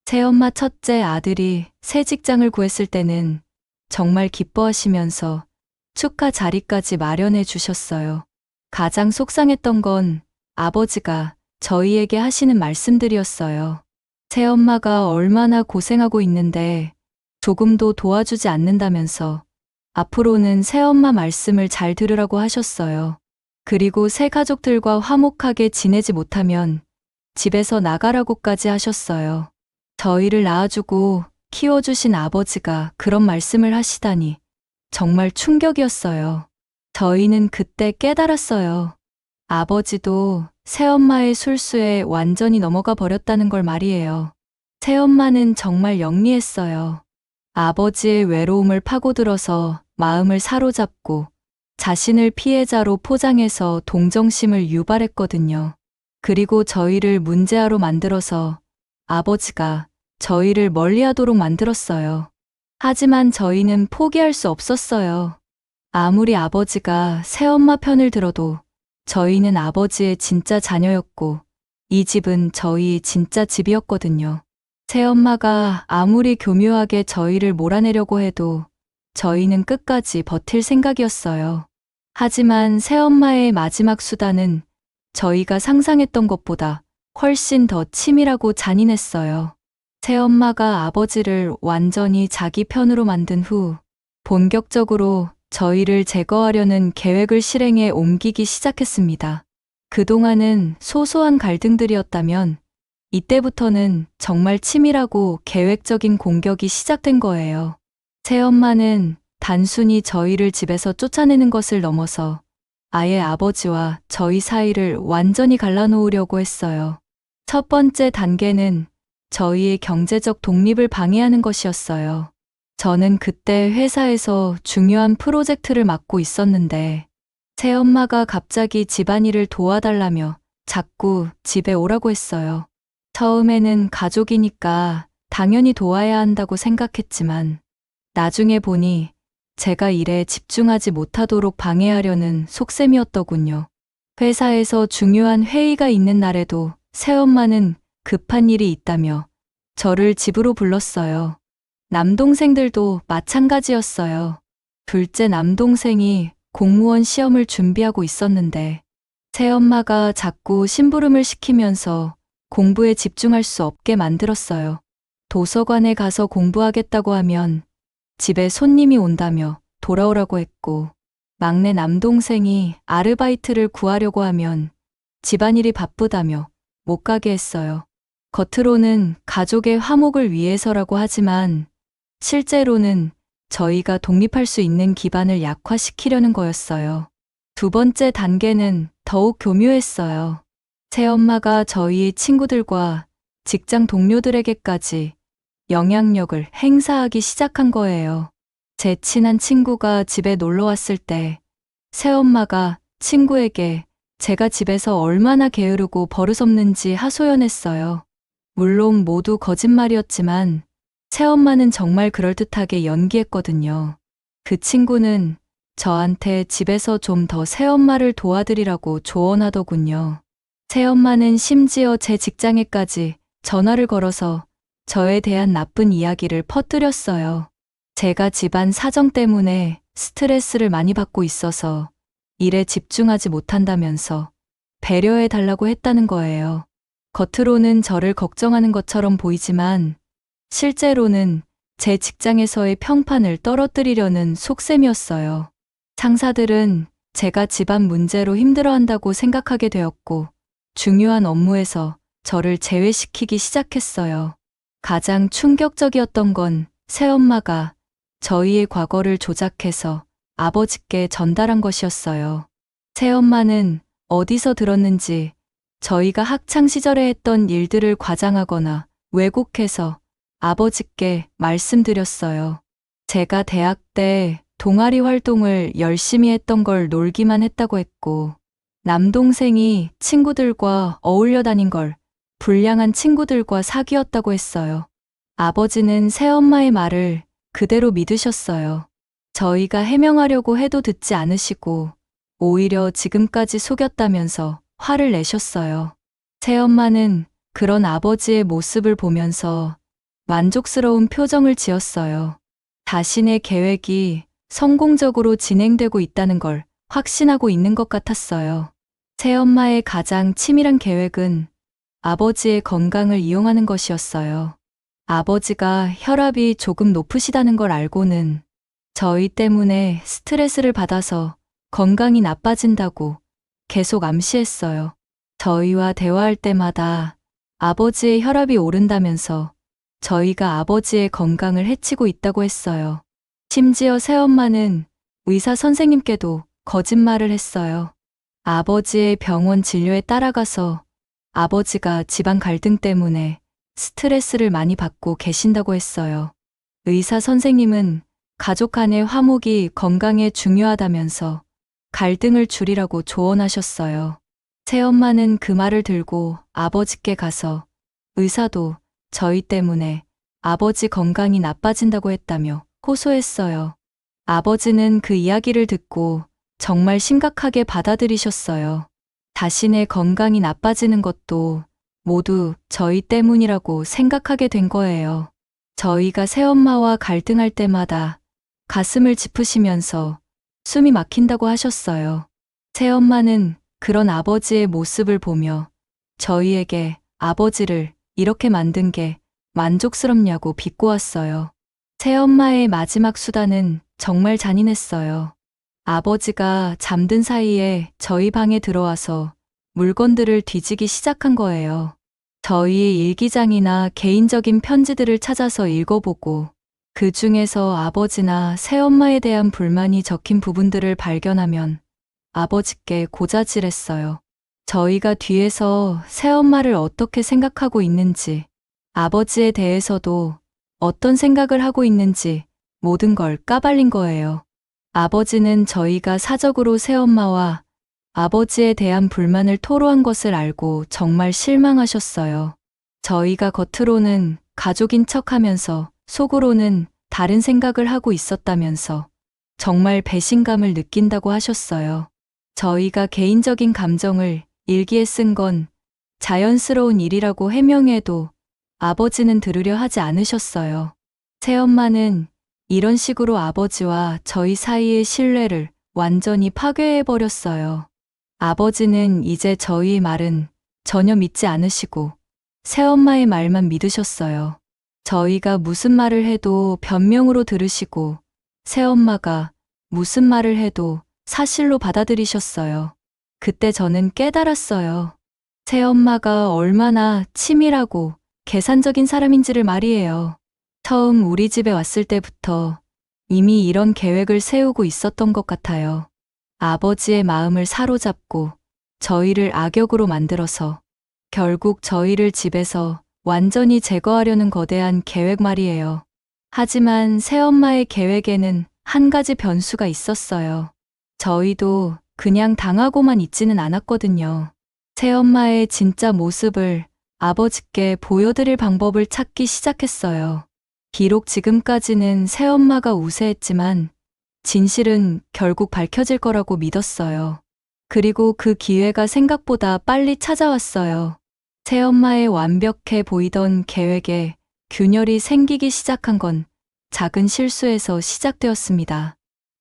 새엄마 첫째 아들이 새 직장을 구했을 때는 정말 기뻐하시면서 축하 자리까지 마련해 주셨어요. 가장 속상했던 건 아버지가 저희에게 하시는 말씀들이었어요. 새엄마가 얼마나 고생하고 있는데 조금도 도와주지 않는다면서 앞으로는 새엄마 말씀을 잘 들으라고 하셨어요. 그리고 새 가족들과 화목하게 지내지 못하면 집에서 나가라고까지 하셨어요. 저희를 낳아주고 키워주신 아버지가 그런 말씀을 하시다니 정말 충격이었어요. 저희는 그때 깨달았어요. 아버지도 새엄마의 술수에 완전히 넘어가 버렸다는 걸 말이에요. 새엄마는 정말 영리했어요. 아버지의 외로움을 파고들어서 마음을 사로잡고 자신을 피해자로 포장해서 동정심을 유발했거든요. 그리고 저희를 문제아로 만들어서 아버지가 저희를 멀리하도록 만들었어요. 하지만 저희는 포기할 수 없었어요. 아무리 아버지가 새엄마 편을 들어도 저희는 아버지의 진짜 자녀였고 이 집은 저희의 진짜 집이었거든요. 새엄마가 아무리 교묘하게 저희를 몰아내려고 해도 저희는 끝까지 버틸 생각이었어요. 하지만 새엄마의 마지막 수단은 저희가 상상했던 것보다 훨씬 더 치밀하고 잔인했어요. 새엄마가 아버지를 완전히 자기 편으로 만든 후 본격적으로 저희를 제거하려는 계획을 실행에 옮기기 시작했습니다. 그동안은 소소한 갈등들이었다면 이때부터는 정말 치밀하고 계획적인 공격이 시작된 거예요. 새엄마는 단순히 저희를 집에서 쫓아내는 것을 넘어서 아예 아버지와 저희 사이를 완전히 갈라놓으려고 했어요. 첫 번째 단계는 저희의 경제적 독립을 방해하는 것이었어요. 저는 그때 회사에서 중요한 프로젝트를 맡고 있었는데 새엄마가 갑자기 집안일을 도와달라며 자꾸 집에 오라고 했어요. 처음에는 가족이니까 당연히 도와야 한다고 생각했지만 나중에 보니 제가 일에 집중하지 못하도록 방해하려는 속셈이었더군요. 회사에서 중요한 회의가 있는 날에도 새엄마는 급한 일이 있다며 저를 집으로 불렀어요. 남동생들도 마찬가지였어요. 둘째 남동생이 공무원 시험을 준비하고 있었는데 새엄마가 자꾸 심부름을 시키면서 공부에 집중할 수 없게 만들었어요. 도서관에 가서 공부하겠다고 하면 집에 손님이 온다며 돌아오라고 했고 막내 남동생이 아르바이트를 구하려고 하면 집안일이 바쁘다며 못 가게 했어요. 겉으로는 가족의 화목을 위해서라고 하지만 실제로는 저희가 독립할 수 있는 기반을 약화시키려는 거였어요. 두 번째 단계는 더욱 교묘했어요. 새엄마가 저희의 친구들과 직장 동료들에게까지 영향력을 행사하기 시작한 거예요. 제 친한 친구가 집에 놀러 왔을 때 새엄마가 친구에게 제가 집에서 얼마나 게으르고 버릇없는지 하소연했어요. 물론 모두 거짓말이었지만 새엄마는 정말 그럴듯하게 연기했거든요. 그 친구는 저한테 집에서 좀 더 새엄마를 도와드리라고 조언하더군요. 새엄마는 심지어 제 직장에까지 전화를 걸어서 저에 대한 나쁜 이야기를 퍼뜨렸어요. 제가 집안 사정 때문에 스트레스를 많이 받고 있어서 일에 집중하지 못한다면서 배려해 달라고 했다는 거예요. 겉으로는 저를 걱정하는 것처럼 보이지만 실제로는 제 직장에서의 평판을 떨어뜨리려는 속셈이었어요. 상사들은 제가 집안 문제로 힘들어한다고 생각하게 되었고 중요한 업무에서 저를 제외시키기 시작했어요. 가장 충격적이었던 건 새엄마가 저희의 과거를 조작해서 아버지께 전달한 것이었어요. 새엄마는 어디서 들었는지 저희가 학창 시절에 했던 일들을 과장하거나 왜곡해서 아버지께 말씀드렸어요. 제가 대학 때 동아리 활동을 열심히 했던 걸 놀기만 했다고 했고, 남동생이 친구들과 어울려 다닌 걸 불량한 친구들과 사귀었다고 했어요. 아버지는 새엄마의 말을 그대로 믿으셨어요. 저희가 해명하려고 해도 듣지 않으시고 오히려 지금까지 속였다면서 화를 내셨어요. 새엄마는 그런 아버지의 모습을 보면서 만족스러운 표정을 지었어요. 자신의 계획이 성공적으로 진행되고 있다는 걸 확신하고 있는 것 같았어요. 새엄마의 가장 치밀한 계획은 아버지의 건강을 이용하는 것이었어요. 아버지가 혈압이 조금 높으시다는 걸 알고는 저희 때문에 스트레스를 받아서 건강이 나빠진다고 계속 암시했어요. 저희와 대화할 때마다 아버지의 혈압이 오른다면서 저희가 아버지의 건강을 해치고 있다고 했어요. 심지어 새엄마는 의사 선생님께도 거짓말을 했어요. 아버지의 병원 진료에 따라가서 아버지가 집안 갈등 때문에 스트레스를 많이 받고 계신다고 했어요. 의사 선생님은 가족 간의 화목이 건강에 중요하다면서 갈등을 줄이라고 조언하셨어요. 새엄마는 그 말을 들고 아버지께 가서 의사도 저희 때문에 아버지 건강이 나빠진다고 했다며 호소했어요. 아버지는 그 이야기를 듣고 정말 심각하게 받아들이셨어요. 자신의 건강이 나빠지는 것도 모두 저희 때문이라고 생각하게 된 거예요. 저희가 새엄마와 갈등할 때마다 가슴을 짚으시면서 숨이 막힌다고 하셨어요. 새엄마는 그런 아버지의 모습을 보며 저희에게 아버지를 이렇게 만든 게 만족스럽냐고 비꼬았어요. 새엄마의 마지막 수단은 정말 잔인했어요. 아버지가 잠든 사이에 저희 방에 들어와서 물건들을 뒤지기 시작한 거예요. 저희의 일기장이나 개인적인 편지들을 찾아서 읽어보고 그 중에서 아버지나 새엄마에 대한 불만이 적힌 부분들을 발견하면 아버지께 고자질했어요. 저희가 뒤에서 새엄마를 어떻게 생각하고 있는지, 아버지에 대해서도 어떤 생각을 하고 있는지 모든 걸 까발린 거예요. 아버지는 저희가 사적으로 새엄마와 아버지에 대한 불만을 토로한 것을 알고 정말 실망하셨어요. 저희가 겉으로는 가족인 척하면서 속으로는 다른 생각을 하고 있었다면서 정말 배신감을 느낀다고 하셨어요. 저희가 개인적인 감정을 일기에 쓴 건 자연스러운 일이라고 해명해도 아버지는 들으려 하지 않으셨어요. 새엄마는 이런 식으로 아버지와 저희 사이의 신뢰를 완전히 파괴해버렸어요. 아버지는 이제 저희의 말은 전혀 믿지 않으시고 새엄마의 말만 믿으셨어요. 저희가 무슨 말을 해도 변명으로 들으시고 새엄마가 무슨 말을 해도 사실로 받아들이셨어요. 그때 저는 깨달았어요. 새엄마가 얼마나 치밀하고 계산적인 사람인지를 말이에요. 처음 우리 집에 왔을 때부터 이미 이런 계획을 세우고 있었던 것 같아요. 아버지의 마음을 사로잡고 저희를 악역으로 만들어서 결국 저희를 집에서 완전히 제거하려는 거대한 계획 말이에요. 하지만 새엄마의 계획에는 한 가지 변수가 있었어요. 저희도 그냥 당하고만 있지는 않았거든요. 새엄마의 진짜 모습을 아버지께 보여드릴 방법을 찾기 시작했어요. 비록 지금까지는 새엄마가 우세했지만 진실은 결국 밝혀질 거라고 믿었어요. 그리고 그 기회가 생각보다 빨리 찾아왔어요. 새엄마의 완벽해 보이던 계획에 균열이 생기기 시작한 건 작은 실수에서 시작되었습니다.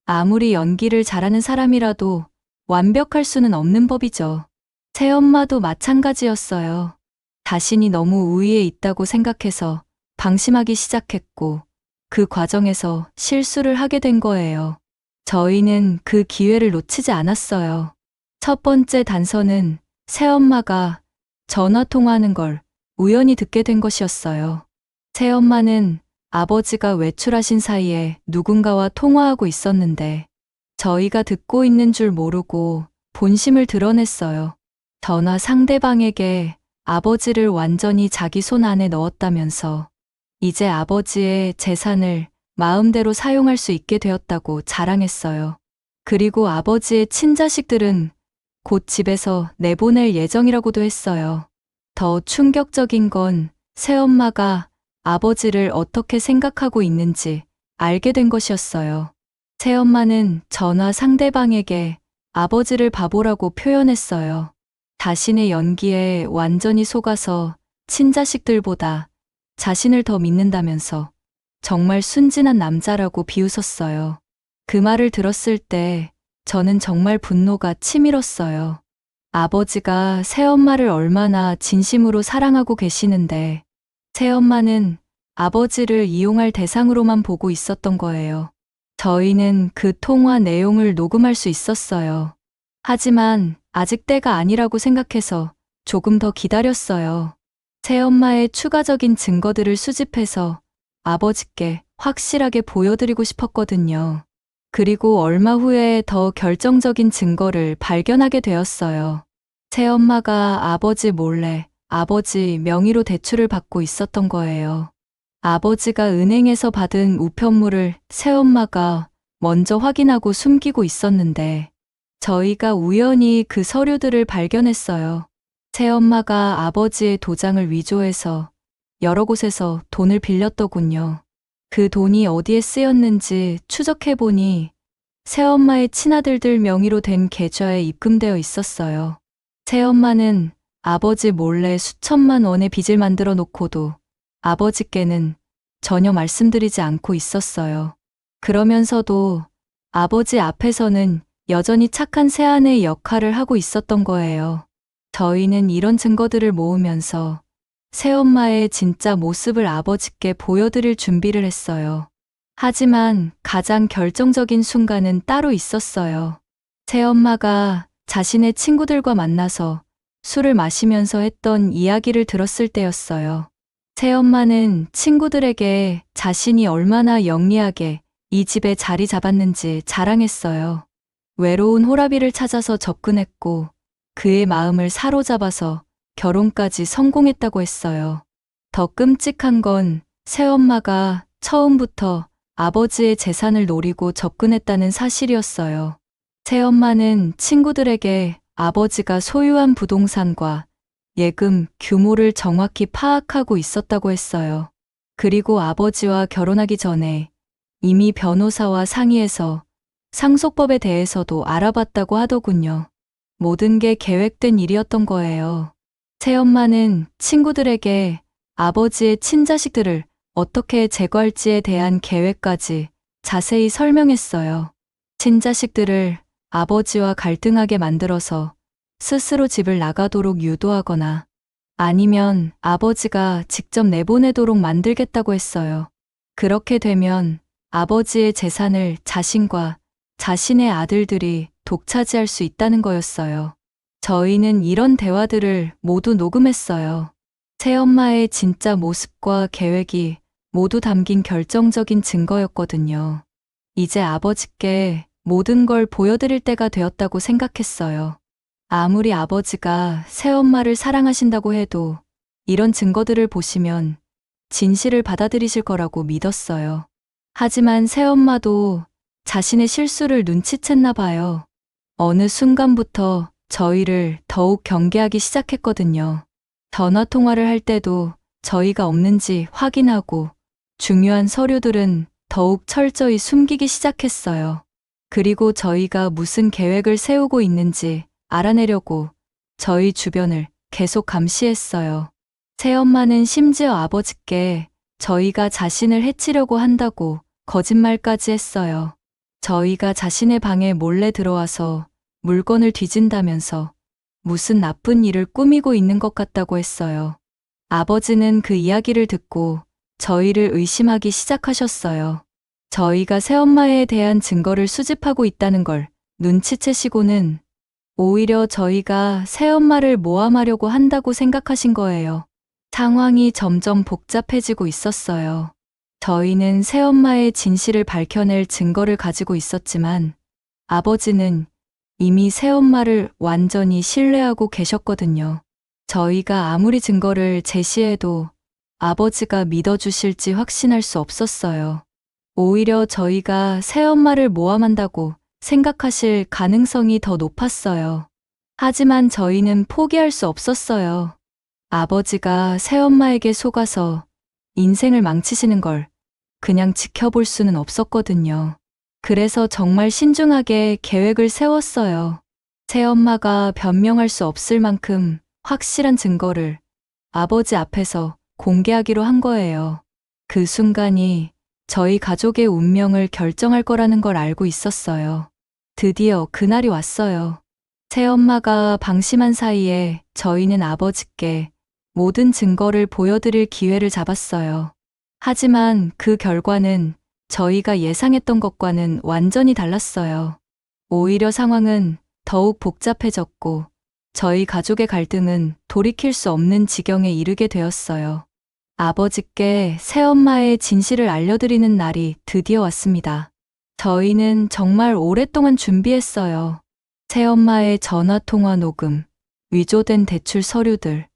아무리 연기를 잘하는 사람이라도 완벽할 수는 없는 법이죠. 새엄마도 마찬가지였어요. 자신이 너무 우위에 있다고 생각해서 방심하기 시작했고 그 과정에서 실수를 하게 된 거예요. 저희는 그 기회를 놓치지 않았어요. 첫 번째 단서는 새엄마가 전화 통화하는 걸 우연히 듣게 된 것이었어요. 새엄마는 아버지가 외출하신 사이에 누군가와 통화하고 있었는데 저희가 듣고 있는 줄 모르고 본심을 드러냈어요. 전화 상대방에게 아버지를 완전히 자기 손 안에 넣었다면서 이제 아버지의 재산을 마음대로 사용할 수 있게 되었다고 자랑했어요. 그리고 아버지의 친자식들은 곧 집에서 내보낼 예정이라고도 했어요. 더 충격적인 건 새엄마가 아버지를 어떻게 생각하고 있는지 알게 된 것이었어요. 새엄마는 전화 상대방에게 아버지를 바보라고 표현했어요. 자신의 연기에 완전히 속아서 친자식들보다 자신을 더 믿는다면서 정말 순진한 남자라고 비웃었어요. 그 말을 들었을 때 저는 정말 분노가 치밀었어요. 아버지가 새엄마를 얼마나 진심으로 사랑하고 계시는데 새엄마는 아버지를 이용할 대상으로만 보고 있었던 거예요. 저희는 그 통화 내용을 녹음할 수 있었어요. 하지만 아직 때가 아니라고 생각해서 조금 더 기다렸어요. 새엄마의 추가적인 증거들을 수집해서 아버지께 확실하게 보여드리고 싶었거든요. 그리고 얼마 후에 더 결정적인 증거를 발견하게 되었어요. 새엄마가 아버지 몰래 아버지 명의로 대출을 받고 있었던 거예요. 아버지가 은행에서 받은 우편물을 새엄마가 먼저 확인하고 숨기고 있었는데 저희가 우연히 그 서류들을 발견했어요. 새엄마가 아버지의 도장을 위조해서 여러 곳에서 돈을 빌렸더군요. 그 돈이 어디에 쓰였는지 추적해보니 새엄마의 친아들들 명의로 된 계좌에 입금되어 있었어요. 새엄마는 아버지 몰래 수천만 원의 빚을 만들어 놓고도 아버지께는 전혀 말씀드리지 않고 있었어요. 그러면서도 아버지 앞에서는 여전히 착한 새아내의 역할을 하고 있었던 거예요. 저희는 이런 증거들을 모으면서 새엄마의 진짜 모습을 아버지께 보여드릴 준비를 했어요. 하지만 가장 결정적인 순간은 따로 있었어요. 새엄마가 자신의 친구들과 만나서 술을 마시면서 했던 이야기를 들었을 때였어요. 새엄마는 친구들에게 자신이 얼마나 영리하게 이 집에 자리 잡았는지 자랑했어요. 외로운 호라비를 찾아서 접근했고 그의 마음을 사로잡아서 결혼까지 성공했다고 했어요. 더 끔찍한 건 새엄마가 처음부터 아버지의 재산을 노리고 접근했다는 사실이었어요. 새엄마는 친구들에게 아버지가 소유한 부동산과 예금 규모를 정확히 파악하고 있었다고 했어요. 그리고 아버지와 결혼하기 전에 이미 변호사와 상의해서 상속법에 대해서도 알아봤다고 하더군요. 모든 게 계획된 일이었던 거예요. 새엄마는 친구들에게 아버지의 친자식들을 어떻게 제거할지에 대한 계획까지 자세히 설명했어요. 친자식들을 아버지와 갈등하게 만들어서 스스로 집을 나가도록 유도하거나 아니면 아버지가 직접 내보내도록 만들겠다고 했어요. 그렇게 되면 아버지의 재산을 자신과 자신의 아들들이 독차지할 수 있다는 거였어요. 저희는 이런 대화들을 모두 녹음했어요. 새엄마의 진짜 모습과 계획이 모두 담긴 결정적인 증거였거든요. 이제 아버지께 모든 걸 보여드릴 때가 되었다고 생각했어요. 아무리 아버지가 새엄마를 사랑하신다고 해도 이런 증거들을 보시면 진실을 받아들이실 거라고 믿었어요. 하지만 새엄마도 자신의 실수를 눈치챘나 봐요. 어느 순간부터 저희를 더욱 경계하기 시작했거든요. 전화 통화를 할 때도 저희가 없는지 확인하고 중요한 서류들은 더욱 철저히 숨기기 시작했어요. 그리고 저희가 무슨 계획을 세우고 있는지 알아내려고 저희 주변을 계속 감시했어요. 새엄마는 심지어 아버지께 저희가 자신을 해치려고 한다고 거짓말까지 했어요. 저희가 자신의 방에 몰래 들어와서 물건을 뒤진다면서 무슨 나쁜 일을 꾸미고 있는 것 같다고 했어요. 아버지는 그 이야기를 듣고 저희를 의심하기 시작하셨어요. 저희가 새엄마에 대한 증거를 수집하고 있다는 걸 눈치채시고는 오히려 저희가 새엄마를 모함하려고 한다고 생각하신 거예요. 상황이 점점 복잡해지고 있었어요. 저희는 새엄마의 진실을 밝혀낼 증거를 가지고 있었지만 아버지는 이미 새엄마를 완전히 신뢰하고 계셨거든요. 저희가 아무리 증거를 제시해도 아버지가 믿어주실지 확신할 수 없었어요. 오히려 저희가 새엄마를 모함한다고 생각하실 가능성이 더 높았어요. 하지만 저희는 포기할 수 없었어요. 아버지가 새엄마에게 속아서 인생을 망치시는 걸 그냥 지켜볼 수는 없었거든요. 그래서 정말 신중하게 계획을 세웠어요. 새엄마가 변명할 수 없을 만큼 확실한 증거를 아버지 앞에서 공개하기로 한 거예요. 그 순간이 저희 가족의 운명을 결정할 거라는 걸 알고 있었어요. 드디어 그날이 왔어요. 새엄마가 방심한 사이에 저희는 아버지께 모든 증거를 보여드릴 기회를 잡았어요. 하지만 그 결과는 저희가 예상했던 것과는 완전히 달랐어요. 오히려 상황은 더욱 복잡해졌고 저희 가족의 갈등은 돌이킬 수 없는 지경에 이르게 되었어요. 아버지께 새엄마의 진실을 알려드리는 날이 드디어 왔습니다. 저희는 정말 오랫동안 준비했어요. 새엄마의 전화통화 녹음, 위조된 대출 서류들,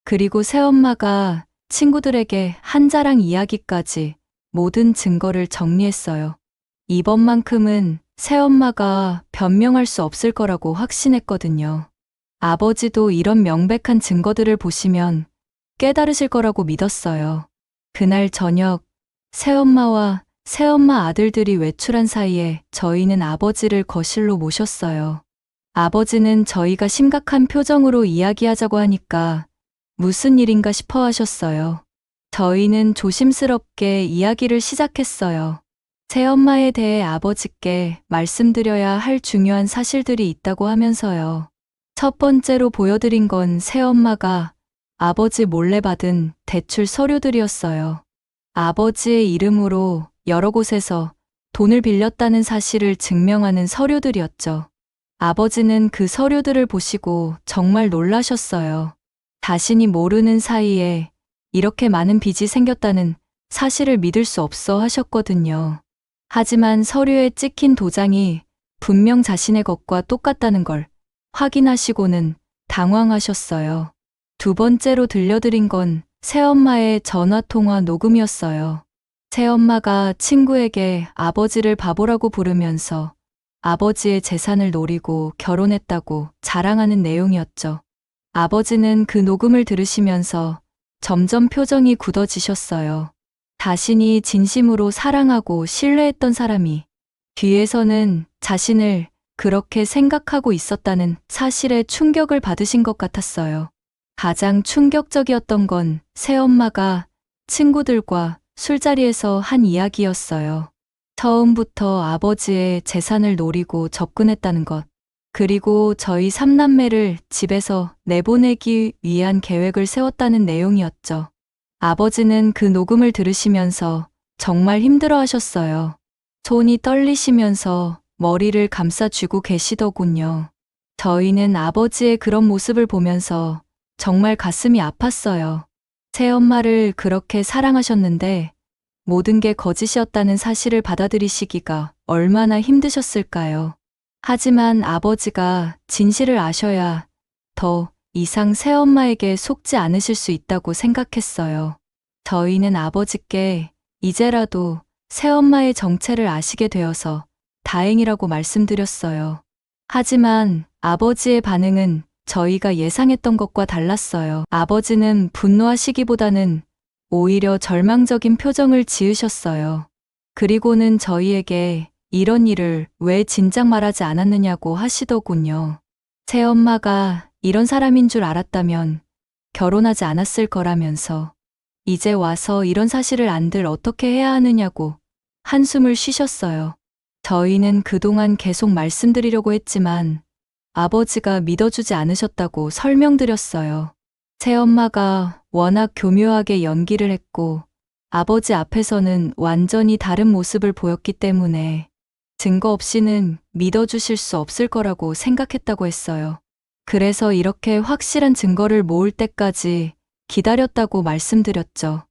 그리고 새엄마가 친구들에게 한 자랑 이야기까지 모든 증거를 정리했어요. 이번만큼은 새엄마가 변명할 수 없을 거라고 확신했거든요. 아버지도 이런 명백한 증거들을 보시면 깨달으실 거라고 믿었어요. 그날 저녁, 새엄마와 새엄마 아들들이 외출한 사이에 저희는 아버지를 거실로 모셨어요. 아버지는 저희가 심각한 표정으로 이야기하자고 하니까 무슨 일인가 싶어 하셨어요. 저희는 조심스럽게 이야기를 시작했어요. 새엄마에 대해 아버지께 말씀드려야 할 중요한 사실들이 있다고 하면서요. 첫 번째로 보여드린 건 새엄마가 아버지 몰래 받은 대출 서류들이었어요. 아버지의 이름으로 여러 곳에서 돈을 빌렸다는 사실을 증명하는 서류들이었죠. 아버지는 그 서류들을 보시고 정말 놀라셨어요. 자신이 모르는 사이에 이렇게 많은 빚이 생겼다는 사실을 믿을 수 없어 하셨거든요. 하지만 서류에 찍힌 도장이 분명 자신의 것과 똑같다는 걸 확인하시고는 당황하셨어요. 두 번째로 들려드린 건 새엄마의 전화통화 녹음이었어요. 새엄마가 친구에게 아버지를 바보라고 부르면서 아버지의 재산을 노리고 결혼했다고 자랑하는 내용이었죠. 아버지는 그 녹음을 들으시면서 점점 표정이 굳어지셨어요. 자신이 진심으로 사랑하고 신뢰했던 사람이 뒤에서는 자신을 그렇게 생각하고 있었다는 사실에 충격을 받으신 것 같았어요. 가장 충격적이었던 건 새엄마가 친구들과 술자리에서 한 이야기였어요. 처음부터 아버지의 재산을 노리고 접근했다는 것, 그리고 저희 삼남매를 집에서 내보내기 위한 계획을 세웠다는 내용이었죠. 아버지는 그 녹음을 들으시면서 정말 힘들어 하셨어요. 손이 떨리시면서 머리를 감싸쥐고 계시더군요. 저희는 아버지의 그런 모습을 보면서 정말 가슴이 아팠어요. 새엄마를 그렇게 사랑하셨는데 모든 게 거짓이었다는 사실을 받아들이시기가 얼마나 힘드셨을까요? 하지만 아버지가 진실을 아셔야 더 이상 새엄마에게 속지 않으실 수 있다고 생각했어요. 저희는 아버지께 이제라도 새엄마의 정체를 아시게 되어서 다행이라고 말씀드렸어요. 하지만 아버지의 반응은 저희가 예상했던 것과 달랐어요. 아버지는 분노하시기보다는 오히려 절망적인 표정을 지으셨어요. 그리고는 저희에게 이런 일을 왜 진작 말하지 않았느냐고 하시더군요. 새엄마가 이런 사람인 줄 알았다면 결혼하지 않았을 거라면서 이제 와서 이런 사실을 안들 어떻게 해야 하느냐고 한숨을 쉬셨어요. 저희는 그동안 계속 말씀드리려고 했지만 아버지가 믿어주지 않으셨다고 설명드렸어요. 새엄마가 워낙 교묘하게 연기를 했고 아버지 앞에서는 완전히 다른 모습을 보였기 때문에 증거 없이는 믿어주실 수 없을 거라고 생각했다고 했어요. 그래서 이렇게 확실한 증거를 모을 때까지 기다렸다고 말씀드렸죠.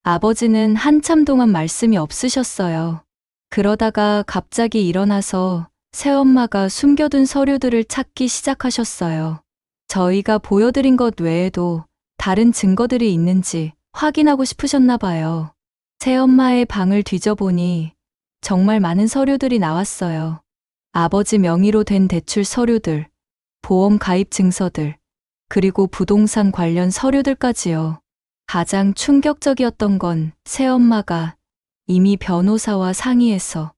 아버지는 한참 동안 말씀이 없으셨어요. 그러다가 갑자기 일어나서 새엄마가 숨겨둔 서류들을 찾기 시작하셨어요. 저희가 보여드린 것 외에도 다른 증거들이 있는지 확인하고 싶으셨나 봐요. 새엄마의 방을 뒤져보니 정말 많은 서류들이 나왔어요. 아버지 명의로 된 대출 서류들, 보험 가입 증서들, 그리고 부동산 관련 서류들까지요. 가장 충격적이었던 건 새엄마가 이미 변호사와 상의해서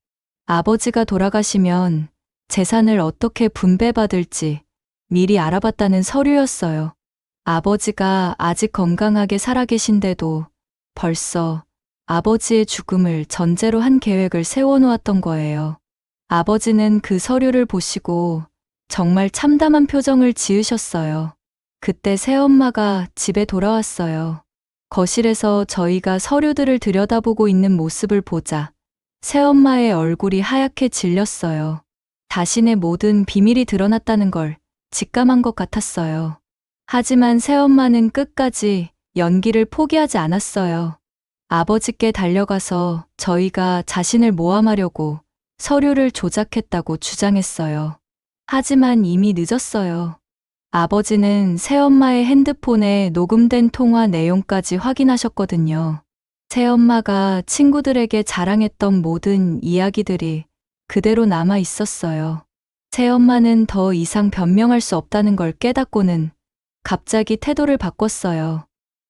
아버지가 돌아가시면 재산을 어떻게 분배받을지 미리 알아봤다는 서류였어요. 아버지가 아직 건강하게 살아계신데도 벌써 아버지의 죽음을 전제로 한 계획을 세워놓았던 거예요. 아버지는 그 서류를 보시고 정말 참담한 표정을 지으셨어요. 그때 새엄마가 집에 돌아왔어요. 거실에서 저희가 서류들을 들여다보고 있는 모습을 보자 새엄마의 얼굴이 하얗게 질렸어요. 자신의 모든 비밀이 드러났다는 걸 직감한 것 같았어요. 하지만 새엄마는 끝까지 연기를 포기하지 않았어요. 아버지께 달려가서 저희가 자신을 모함하려고 서류를 조작했다고 주장했어요. 하지만 이미 늦었어요. 아버지는 새엄마의 핸드폰에 녹음된 통화 내용까지 확인하셨거든요. 새엄마가 친구들에게 자랑했던 모든 이야기들이 그대로 남아 있었어요. 새엄마는 더 이상 변명할 수 없다는 걸 깨닫고는 갑자기 태도를 바꿨어요.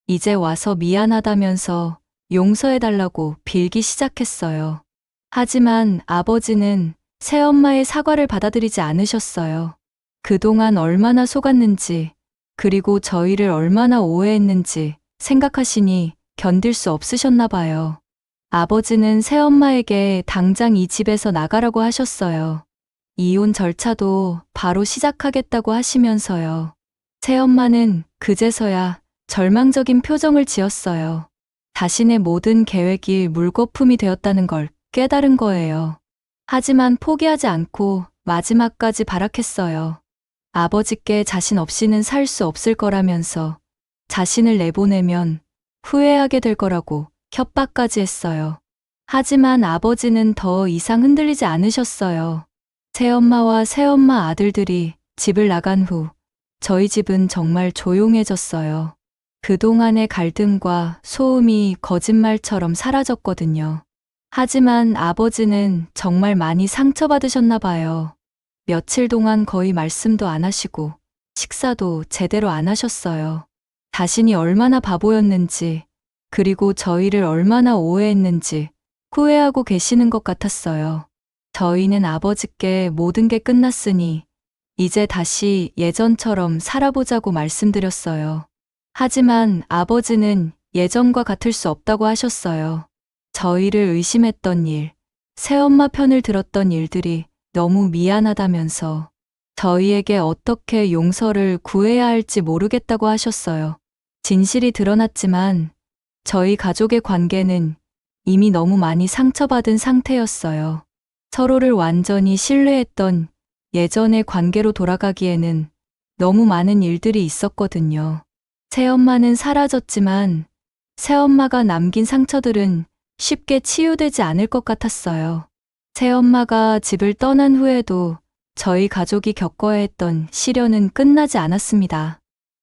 이제 와서 미안하다면서 용서해달라고 빌기 시작했어요. 하지만 아버지는 새엄마의 사과를 받아들이지 않으셨어요. 그동안 얼마나 속았는지, 그리고 저희를 얼마나 오해했는지 생각하시니 견딜 수 없으셨나 봐요. 아버지는 새엄마에게 당장 이 집에서 나가라고 하셨어요. 이혼 절차도 바로 시작하겠다고 하시면서요. 새엄마는 그제서야 절망적인 표정을 지었어요. 자신의 모든 계획이 물거품이 되었다는 걸 깨달은 거예요. 하지만 포기하지 않고 마지막까지 발악했어요. 아버지께 자신 없이는 살 수 없을 거라면서 자신을 내보내면 후회하게 될 거라고 협박까지 했어요. 하지만 아버지는 더 이상 흔들리지 않으셨어요. 새엄마와 새엄마 아들들이 집을 나간 후 저희 집은 정말 조용해졌어요. 그동안의 갈등과 소음이 거짓말처럼 사라졌거든요. 하지만 아버지는 정말 많이 상처받으셨나 봐요. 며칠 동안 거의 말씀도 안 하시고 식사도 제대로 안 하셨어요. 자신이 얼마나 바보였는지, 그리고 저희를 얼마나 오해했는지 후회하고 계시는 것 같았어요. 저희는 아버지께 모든 게 끝났으니 이제 다시 예전처럼 살아보자고 말씀드렸어요. 하지만 아버지는 예전과 같을 수 없다고 하셨어요. 저희를 의심했던 일, 새엄마 편을 들었던 일들이 너무 미안하다면서 저희에게 어떻게 용서를 구해야 할지 모르겠다고 하셨어요. 진실이 드러났지만 저희 가족의 관계는 이미 너무 많이 상처받은 상태였어요. 서로를 완전히 신뢰했던 예전의 관계로 돌아가기에는 너무 많은 일들이 있었거든요. 새엄마는 사라졌지만 새엄마가 남긴 상처들은 쉽게 치유되지 않을 것 같았어요. 새엄마가 집을 떠난 후에도 저희 가족이 겪어야 했던 시련은 끝나지 않았습니다.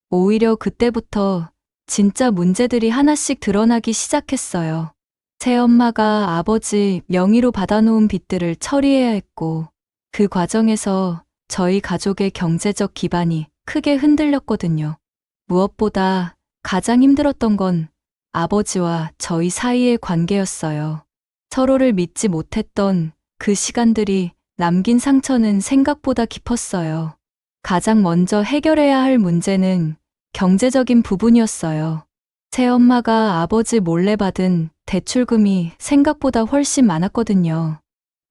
오히려 그때부터 진짜 문제들이 하나씩 드러나기 시작했어요. 새엄마가 아버지 명의로 받아놓은 빚들을 처리해야 했고, 그 과정에서 저희 가족의 경제적 기반이 크게 흔들렸거든요. 무엇보다 가장 힘들었던 건 아버지와 저희 사이의 관계였어요. 서로를 믿지 못했던 그 시간들이 남긴 상처는 생각보다 깊었어요. 가장 먼저 해결해야 할 문제는 경제적인 부분이었어요. 새엄마가 아버지 몰래 받은 대출금이 생각보다 훨씬 많았거든요.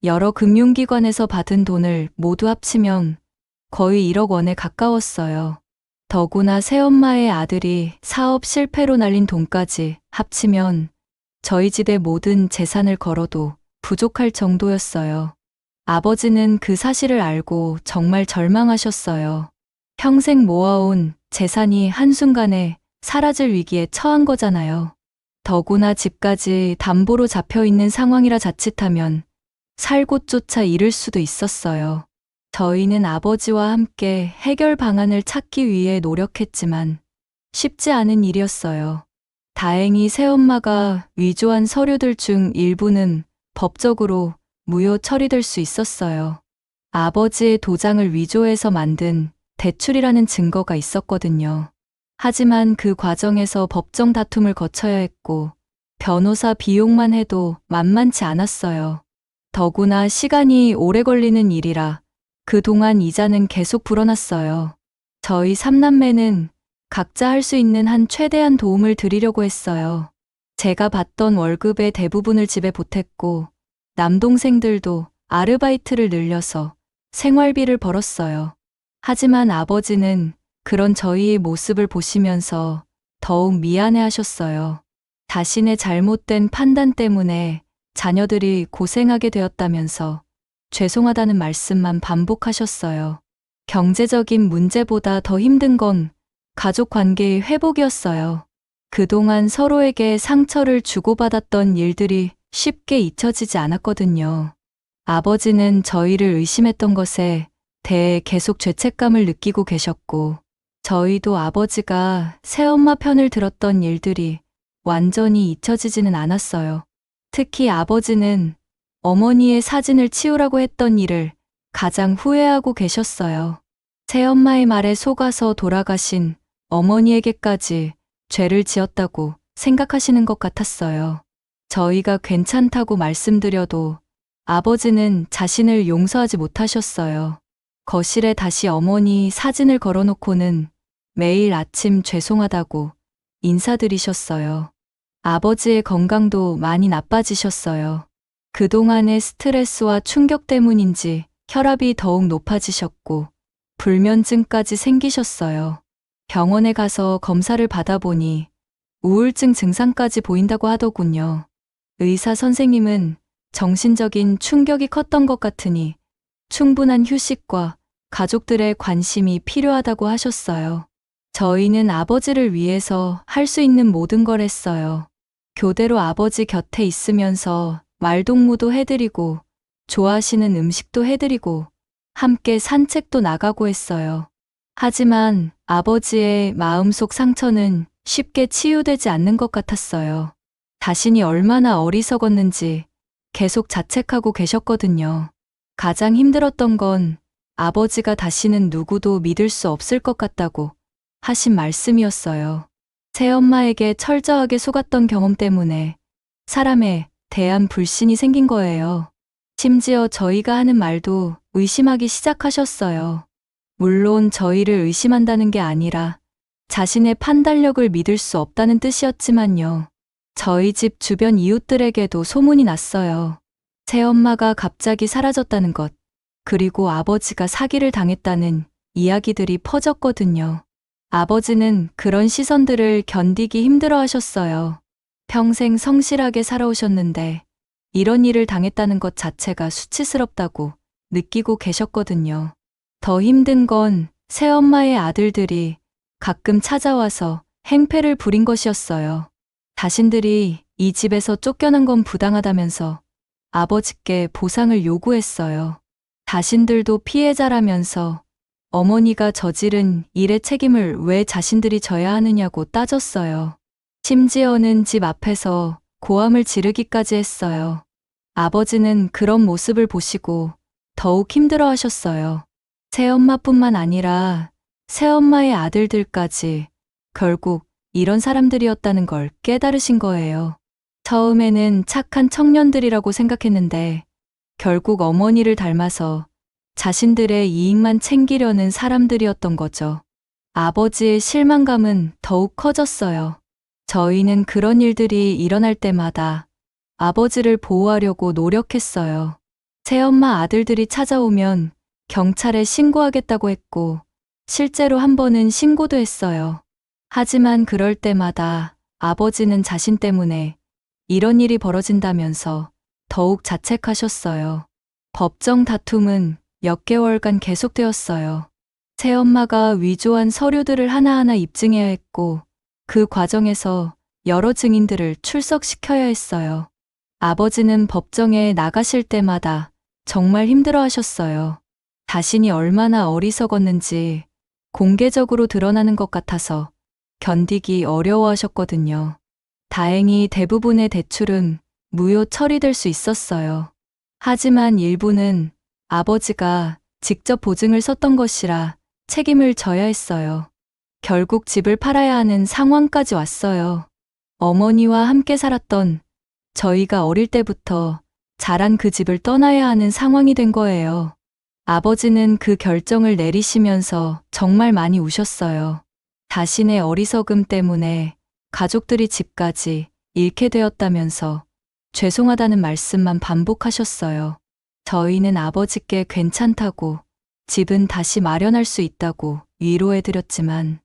여러 금융기관에서 받은 돈을 모두 합치면 거의 1억 원에 가까웠어요. 더구나 새엄마의 아들이 사업 실패로 날린 돈까지 합치면 저희 집의 모든 재산을 걸어도 부족할 정도였어요. 아버지는 그 사실을 알고 정말 절망하셨어요. 평생 모아온 재산이 한순간에 사라질 위기에 처한 거잖아요. 더구나 집까지 담보로 잡혀 있는 상황이라 자칫하면 살 곳조차 잃을 수도 있었어요. 저희는 아버지와 함께 해결 방안을 찾기 위해 노력했지만 쉽지 않은 일이었어요. 다행히 새엄마가 위조한 서류들 중 일부는 법적으로 무효 처리될 수 있었어요. 아버지의 도장을 위조해서 만든 대출이라는 증거가 있었거든요. 하지만 그 과정에서 법정 다툼을 거쳐야 했고 변호사 비용만 해도 만만치 않았어요. 더구나 시간이 오래 걸리는 일이라 그동안 이자는 계속 불어났어요. 저희 3남매는 각자 할 수 있는 한 최대한 도움을 드리려고 했어요. 제가 받던 월급의 대부분을 집에 보탰고 남동생들도 아르바이트를 늘려서 생활비를 벌었어요. 하지만 아버지는 그런 저희의 모습을 보시면서 더욱 미안해 하셨어요. 자신의 잘못된 판단 때문에 자녀들이 고생하게 되었다면서 죄송하다는 말씀만 반복하셨어요. 경제적인 문제보다 더 힘든 건 가족 관계의 회복이었어요. 그동안 서로에게 상처를 주고받았던 일들이 쉽게 잊혀지지 않았거든요. 아버지는 저희를 의심했던 것에 대해 계속 죄책감을 느끼고 계셨고, 저희도 아버지가 새엄마 편을 들었던 일들이 완전히 잊혀지지는 않았어요. 특히 아버지는 어머니의 사진을 치우라고 했던 일을 가장 후회하고 계셨어요. 새엄마의 말에 속아서 돌아가신 어머니에게까지 죄를 지었다고 생각하시는 것 같았어요. 저희가 괜찮다고 말씀드려도 아버지는 자신을 용서하지 못하셨어요. 거실에 다시 어머니 사진을 걸어놓고는 매일 아침 죄송하다고 인사드리셨어요. 아버지의 건강도 많이 나빠지셨어요. 그동안의 스트레스와 충격 때문인지 혈압이 더욱 높아지셨고 불면증까지 생기셨어요. 병원에 가서 검사를 받아보니 우울증 증상까지 보인다고 하더군요. 의사 선생님은 정신적인 충격이 컸던 것 같으니 충분한 휴식과 가족들의 관심이 필요하다고 하셨어요. 저희는 아버지를 위해서 할 수 있는 모든 걸 했어요. 교대로 아버지 곁에 있으면서 말동무도 해드리고 좋아하시는 음식도 해드리고 함께 산책도 나가고 했어요. 하지만 아버지의 마음속 상처는 쉽게 치유되지 않는 것 같았어요. 자신이 얼마나 어리석었는지 계속 자책하고 계셨거든요. 가장 힘들었던 건 아버지가 다시는 누구도 믿을 수 없을 것 같다고 하신 말씀이었어요. 새엄마에게 철저하게 속았던 경험 때문에 사람에 대한 불신이 생긴 거예요. 심지어 저희가 하는 말도 의심하기 시작하셨어요. 물론 저희를 의심한다는 게 아니라 자신의 판단력을 믿을 수 없다는 뜻이었지만요. 저희 집 주변 이웃들에게도 소문이 났어요. 새엄마가 갑자기 사라졌다는 것, 그리고 아버지가 사기를 당했다는 이야기들이 퍼졌거든요. 아버지는 그런 시선들을 견디기 힘들어 하셨어요. 평생 성실하게 살아오셨는데 이런 일을 당했다는 것 자체가 수치스럽다고 느끼고 계셨거든요. 더 힘든 건 새엄마의 아들들이 가끔 찾아와서 행패를 부린 것이었어요. 자신들이 이 집에서 쫓겨난 건 부당하다면서 아버지께 보상을 요구했어요. 자신들도 피해자라면서 어머니가 저지른 일의 책임을 왜 자신들이 져야 하느냐고 따졌어요. 심지어는 집 앞에서 고함을 지르기까지 했어요. 아버지는 그런 모습을 보시고 더욱 힘들어 하셨어요. 새엄마뿐만 아니라 새엄마의 아들들까지 결국 이런 사람들이었다는 걸 깨달으신 거예요. 처음에는 착한 청년들이라고 생각했는데 결국 어머니를 닮아서 자신들의 이익만 챙기려는 사람들이었던 거죠. 아버지의 실망감은 더욱 커졌어요. 저희는 그런 일들이 일어날 때마다 아버지를 보호하려고 노력했어요. 새엄마 아들들이 찾아오면 경찰에 신고하겠다고 했고 실제로 한 번은 신고도 했어요. 하지만 그럴 때마다 아버지는 자신 때문에 이런 일이 벌어진다면서 더욱 자책하셨어요. 법정 다툼은 몇 개월간 계속되었어요. 새엄마가 위조한 서류들을 하나하나 입증해야 했고 그 과정에서 여러 증인들을 출석시켜야 했어요. 아버지는 법정에 나가실 때마다 정말 힘들어 하셨어요. 자신이 얼마나 어리석었는지 공개적으로 드러나는 것 같아서 견디기 어려워하셨거든요. 다행히 대부분의 대출은 무효 처리될 수 있었어요. 하지만 일부는 아버지가 직접 보증을 섰던 것이라 책임을 져야 했어요. 결국 집을 팔아야 하는 상황까지 왔어요. 어머니와 함께 살았던 저희가 어릴 때부터 자란 그 집을 떠나야 하는 상황이 된 거예요. 아버지는 그 결정을 내리시면서 정말 많이 우셨어요. 자신의 어리석음 때문에 가족들이 집까지 잃게 되었다면서 죄송하다는 말씀만 반복하셨어요. 저희는 아버지께 괜찮다고 집은 다시 마련할 수 있다고 위로해드렸지만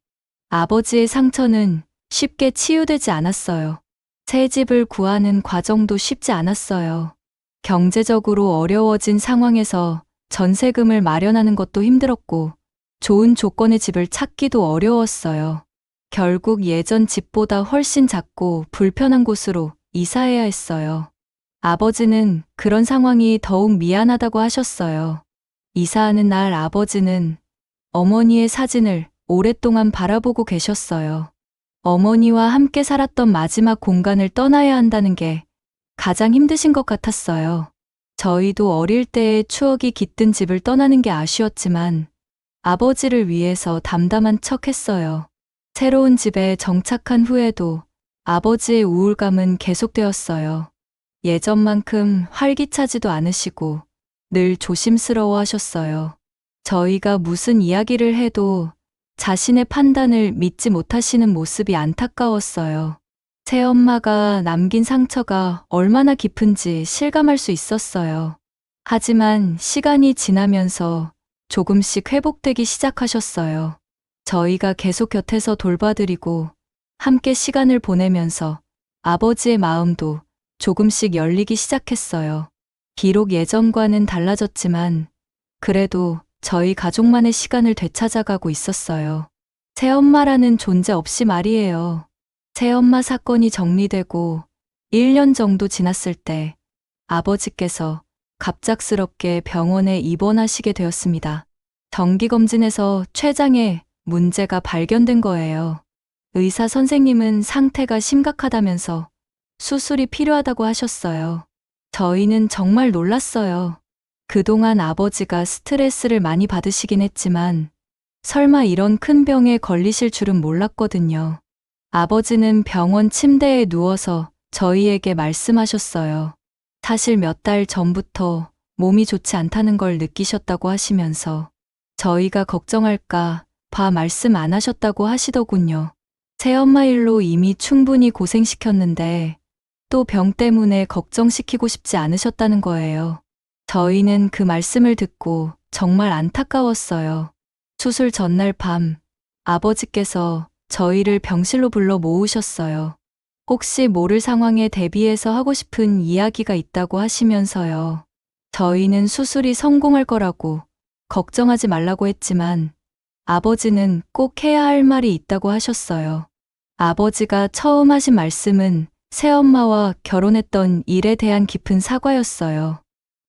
아버지의 상처는 쉽게 치유되지 않았어요. 새 집을 구하는 과정도 쉽지 않았어요. 경제적으로 어려워진 상황에서 전세금을 마련하는 것도 힘들었고 좋은 조건의 집을 찾기도 어려웠어요. 결국 예전 집보다 훨씬 작고 불편한 곳으로 이사해야 했어요. 아버지는 그런 상황이 더욱 미안하다고 하셨어요. 이사하는 날 아버지는 어머니의 사진을 오랫동안 바라보고 계셨어요. 어머니와 함께 살았던 마지막 공간을 떠나야 한다는 게 가장 힘드신 것 같았어요. 저희도 어릴 때의 추억이 깃든 집을 떠나는 게 아쉬웠지만 아버지를 위해서 담담한 척 했어요. 새로운 집에 정착한 후에도 아버지의 우울감은 계속되었어요. 예전만큼 활기차지도 않으시고 늘 조심스러워 하셨어요. 저희가 무슨 이야기를 해도 자신의 판단을 믿지 못하시는 모습이 안타까웠어요. 새엄마가 남긴 상처가 얼마나 깊은지 실감할 수 있었어요. 하지만 시간이 지나면서 조금씩 회복되기 시작하셨어요. 저희가 계속 곁에서 돌봐드리고 함께 시간을 보내면서 아버지의 마음도 조금씩 열리기 시작했어요. 비록 예전과는 달라졌지만 그래도 저희 가족만의 시간을 되찾아가고 있었어요. 새엄마라는 존재 없이 말이에요. 새엄마 사건이 정리되고 1년 정도 지났을 때 아버지께서 갑작스럽게 병원에 입원하시게 되었습니다. 정기검진에서 췌장에 문제가 발견된 거예요. 의사 선생님은 상태가 심각하다면서 수술이 필요하다고 하셨어요. 저희는 정말 놀랐어요. 그동안 아버지가 스트레스를 많이 받으시긴 했지만 설마 이런 큰 병에 걸리실 줄은 몰랐거든요. 아버지는 병원 침대에 누워서 저희에게 말씀하셨어요. 사실 몇 달 전부터 몸이 좋지 않다는 걸 느끼셨다고 하시면서 저희가 걱정할까 봐 말씀 안 하셨다고 하시더군요. 새엄마 일로 이미 충분히 고생시켰는데 또 병 때문에 걱정시키고 싶지 않으셨다는 거예요. 저희는 그 말씀을 듣고 정말 안타까웠어요. 수술 전날 밤 아버지께서 저희를 병실로 불러 모으셨어요. 혹시 모를 상황에 대비해서 하고 싶은 이야기가 있다고 하시면서요. 저희는 수술이 성공할 거라고 걱정하지 말라고 했지만 아버지는 꼭 해야 할 말이 있다고 하셨어요. 아버지가 처음 하신 말씀은 새엄마와 결혼했던 일에 대한 깊은 사과였어요.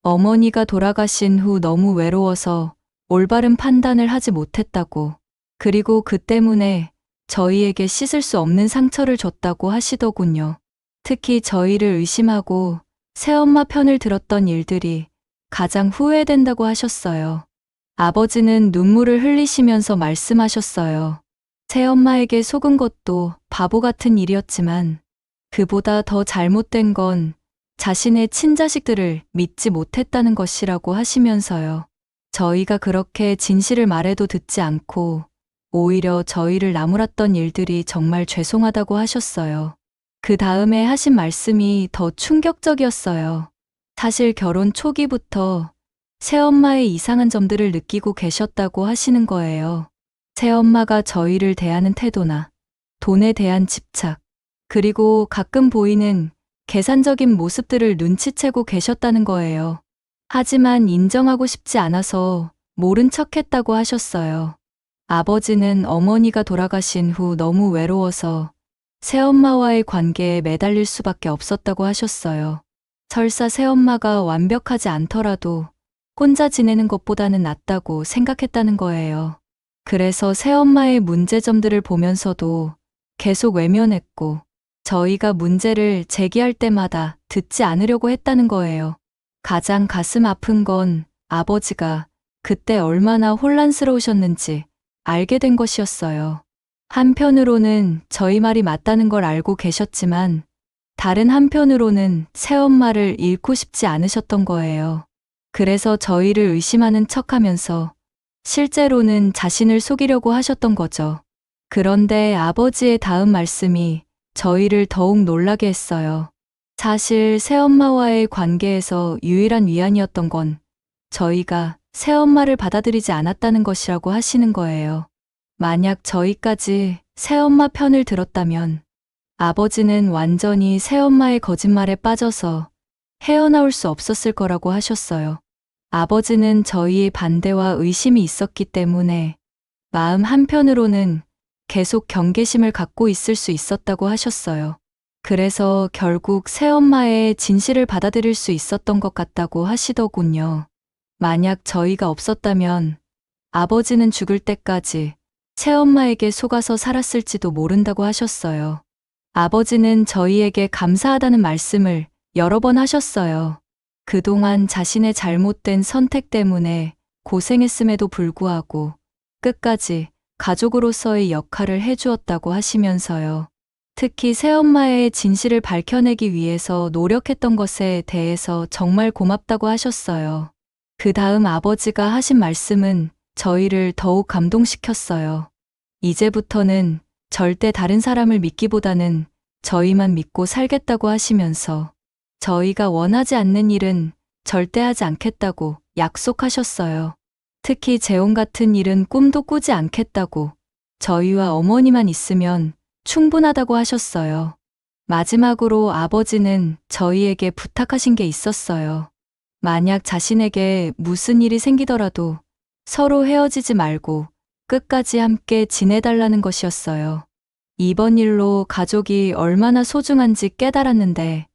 어머니가 돌아가신 후 너무 외로워서 올바른 판단을 하지 못했다고, 그리고 그 때문에 저희에게 씻을 수 없는 상처를 줬다고 하시더군요. 특히 저희를 의심하고 새엄마 편을 들었던 일들이 가장 후회된다고 하셨어요. 아버지는 눈물을 흘리시면서 말씀하셨어요. 새엄마에게 속은 것도 바보 같은 일이었지만 그보다 더 잘못된 건 자신의 친자식들을 믿지 못했다는 것이라고 하시면서요. 저희가 그렇게 진실을 말해도 듣지 않고 오히려 저희를 나무랐던 일들이 정말 죄송하다고 하셨어요. 그 다음에 하신 말씀이 더 충격적이었어요. 사실 결혼 초기부터 새엄마의 이상한 점들을 느끼고 계셨다고 하시는 거예요. 새엄마가 저희를 대하는 태도나 돈에 대한 집착, 그리고 가끔 보이는 계산적인 모습들을 눈치채고 계셨다는 거예요. 하지만 인정하고 싶지 않아서 모른 척 했다고 하셨어요. 아버지는 어머니가 돌아가신 후 너무 외로워서 새엄마와의 관계에 매달릴 수밖에 없었다고 하셨어요. 설사 새엄마가 완벽하지 않더라도 혼자 지내는 것보다는 낫다고 생각했다는 거예요. 그래서 새엄마의 문제점들을 보면서도 계속 외면했고 저희가 문제를 제기할 때마다 듣지 않으려고 했다는 거예요. 가장 가슴 아픈 건 아버지가 그때 얼마나 혼란스러우셨는지 알게 된 것이었어요. 한편으로는 저희 말이 맞다는 걸 알고 계셨지만 다른 한편으로는 새엄마를 잃고 싶지 않으셨던 거예요. 그래서 저희를 의심하는 척하면서 실제로는 자신을 속이려고 하셨던 거죠. 그런데 아버지의 다음 말씀이 저희를 더욱 놀라게 했어요. 사실 새엄마와의 관계에서 유일한 위안이었던 건 저희가 새엄마를 받아들이지 않았다는 것이라고 하시는 거예요. 만약 저희까지 새엄마 편을 들었다면 아버지는 완전히 새엄마의 거짓말에 빠져서 헤어나올 수 없었을 거라고 하셨어요. 아버지는 저희의 반대와 의심이 있었기 때문에 마음 한편으로는 계속 경계심을 갖고 있을 수 있었다고 하셨어요. 그래서 결국 새엄마의 진실을 받아들일 수 있었던 것 같다고 하시더군요. 만약 저희가 없었다면 아버지는 죽을 때까지 새엄마에게 속아서 살았을지도 모른다고 하셨어요. 아버지는 저희에게 감사하다는 말씀을 여러 번 하셨어요. 그동안 자신의 잘못된 선택 때문에 고생했음에도 불구하고 끝까지 가족으로서의 역할을 해주었다고 하시면서요. 특히 새엄마의 진실을 밝혀내기 위해서 노력했던 것에 대해서 정말 고맙다고 하셨어요. 그 다음 아버지가 하신 말씀은 저희를 더욱 감동시켰어요. 이제부터는 절대 다른 사람을 믿기보다는 저희만 믿고 살겠다고 하시면서 저희가 원하지 않는 일은 절대 하지 않겠다고 약속하셨어요. 특히 재혼 같은 일은 꿈도 꾸지 않겠다고 저희와 어머니만 있으면 충분하다고 하셨어요. 마지막으로 아버지는 저희에게 부탁하신 게 있었어요. 만약 자신에게 무슨 일이 생기더라도 서로 헤어지지 말고 끝까지 함께 지내달라는 것이었어요. 이번 일로 가족이 얼마나 소중한지 깨달았는데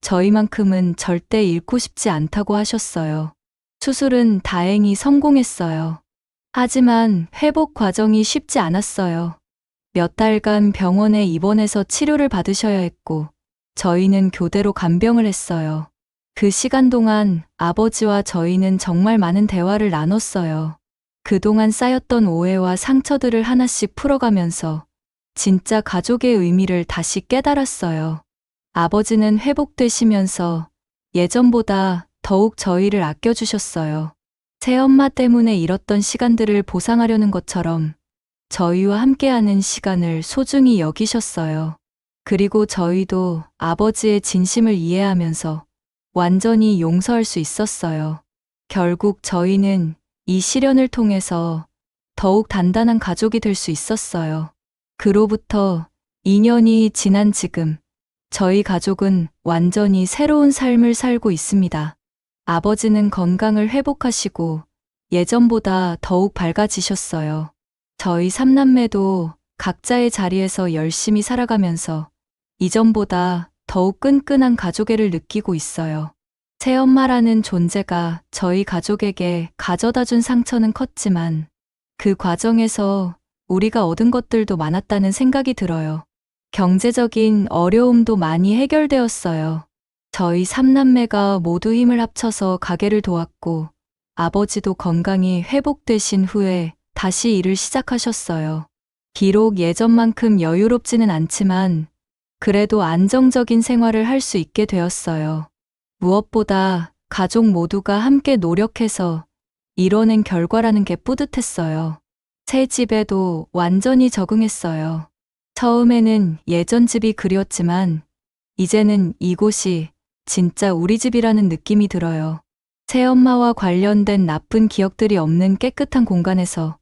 저희만큼은 절대 잃고 싶지 않다고 하셨어요. 수술은 다행히 성공했어요. 하지만 회복 과정이 쉽지 않았어요. 몇 달간 병원에 입원해서 치료를 받으셔야 했고 저희는 교대로 간병을 했어요. 그 시간 동안 아버지와 저희는 정말 많은 대화를 나눴어요. 그동안 쌓였던 오해와 상처들을 하나씩 풀어가면서 진짜 가족의 의미를 다시 깨달았어요. 아버지는 회복되시면서 예전보다 더욱 저희를 아껴주셨어요. 새엄마 때문에 잃었던 시간들을 보상하려는 것처럼 저희와 함께하는 시간을 소중히 여기셨어요. 그리고 저희도 아버지의 진심을 이해하면서 완전히 용서할 수 있었어요. 결국 저희는 이 시련을 통해서 더욱 단단한 가족이 될 수 있었어요. 그로부터 2년이 지난 지금 저희 가족은 완전히 새로운 삶을 살고 있습니다. 아버지는 건강을 회복하시고 예전보다 더욱 밝아지셨어요. 저희 삼남매도 각자의 자리에서 열심히 살아가면서 이전보다 더욱 끈끈한 가족애를 느끼고 있어요. 새엄마라는 존재가 저희 가족에게 가져다 준 상처는 컸지만 그 과정에서 우리가 얻은 것들도 많았다는 생각이 들어요. 경제적인 어려움도 많이 해결되었어요. 저희 삼남매가 모두 힘을 합쳐서 가게를 도왔고 아버지도 건강이 회복되신 후에 다시 일을 시작하셨어요. 비록 예전만큼 여유롭지는 않지만 그래도 안정적인 생활을 할 수 있게 되었어요. 무엇보다 가족 모두가 함께 노력해서 이뤄낸 결과라는 게 뿌듯했어요. 새 집에도 완전히 적응했어요. 처음에는 예전 집이 그리웠지만 이제는 이곳이 진짜 우리 집이라는 느낌이 들어요. 새엄마와 관련된 나쁜 기억들이 없는 깨끗한 공간에서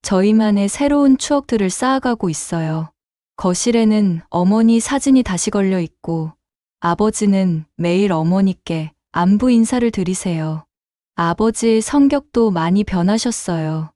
저희만의 새로운 추억들을 쌓아가고 있어요. 거실에는 어머니 사진이 다시 걸려 있고 아버지는 매일 어머니께 안부 인사를 드리세요. 아버지의 성격도 많이 변하셨어요.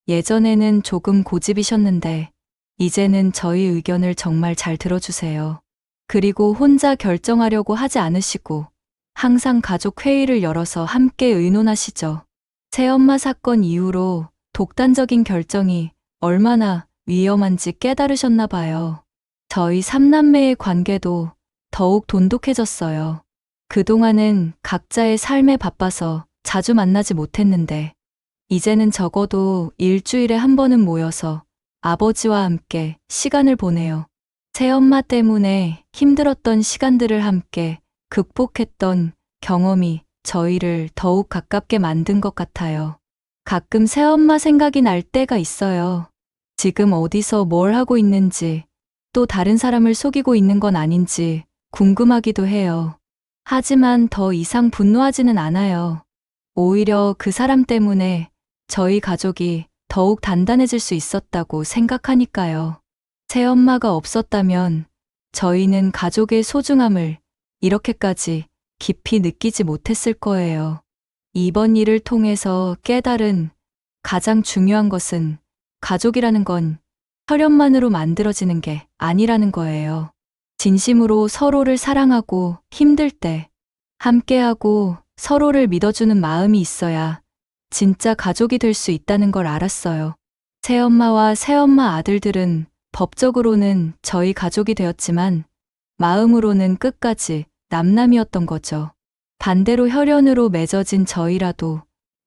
예전에는 조금 고집이셨는데 이제는 저희 의견을 정말 잘 들어주세요. 그리고 혼자 결정하려고 하지 않으시고 항상 가족 회의를 열어서 함께 의논하시죠. 새엄마 사건 이후로 독단적인 결정이 얼마나 위험한지 깨달으셨나 봐요. 저희 삼남매의 관계도 더욱 돈독해졌어요. 그동안은 각자의 삶에 바빠서 자주 만나지 못했는데 이제는 적어도 일주일에 한 번은 모여서 아버지와 함께 시간을 보내요. 새엄마 때문에 힘들었던 시간들을 함께 극복했던 경험이 저희를 더욱 가깝게 만든 것 같아요. 가끔 새엄마 생각이 날 때가 있어요. 지금 어디서 뭘 하고 있는지, 또 다른 사람을 속이고 있는 건 아닌지 궁금하기도 해요. 하지만 더 이상 분노하지는 않아요. 오히려 그 사람 때문에 저희 가족이 더욱 단단해질 수 있었다고 생각하니까요. 새엄마가 없었다면 저희는 가족의 소중함을 이렇게까지 깊이 느끼지 못했을 거예요. 이번 일을 통해서 깨달은 가장 중요한 것은 가족이라는 건 혈연만으로 만들어지는 게 아니라는 거예요. 진심으로 서로를 사랑하고 힘들 때 함께하고 서로를 믿어주는 마음이 있어야 진짜 가족이 될 수 있다는 걸 알았어요. 새엄마와 새엄마 아들들은 법적으로는 저희 가족이 되었지만 마음으로는 끝까지 남남이었던 거죠. 반대로 혈연으로 맺어진 저희라도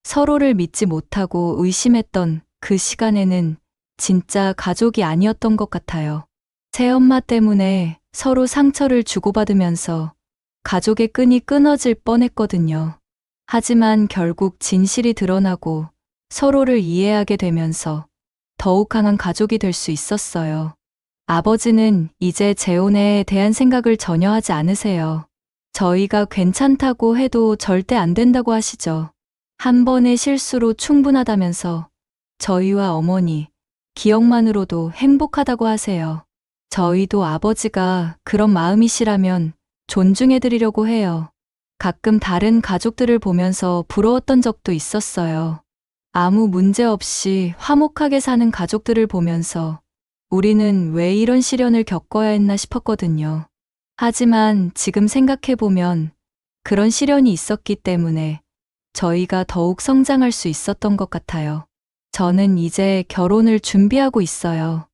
서로를 믿지 못하고 의심했던 그 시간에는 진짜 가족이 아니었던 것 같아요. 새엄마 때문에 서로 상처를 주고받으면서 가족의 끈이 끊어질 뻔했거든요. 하지만 결국 진실이 드러나고 서로를 이해하게 되면서 더욱 강한 가족이 될 수 있었어요. 아버지는 이제 재혼에 대한 생각을 전혀 하지 않으세요. 저희가 괜찮다고 해도 절대 안 된다고 하시죠. 한 번의 실수로 충분하다면서 저희와 어머니, 기억만으로도 행복하다고 하세요. 저희도 아버지가 그런 마음이시라면 존중해드리려고 해요. 가끔 다른 가족들을 보면서 부러웠던 적도 있었어요. 아무 문제 없이 화목하게 사는 가족들을 보면서 우리는 왜 이런 시련을 겪어야 했나 싶었거든요. 하지만 지금 생각해보면 그런 시련이 있었기 때문에 저희가 더욱 성장할 수 있었던 것 같아요. 저는 이제 결혼을 준비하고 있어요.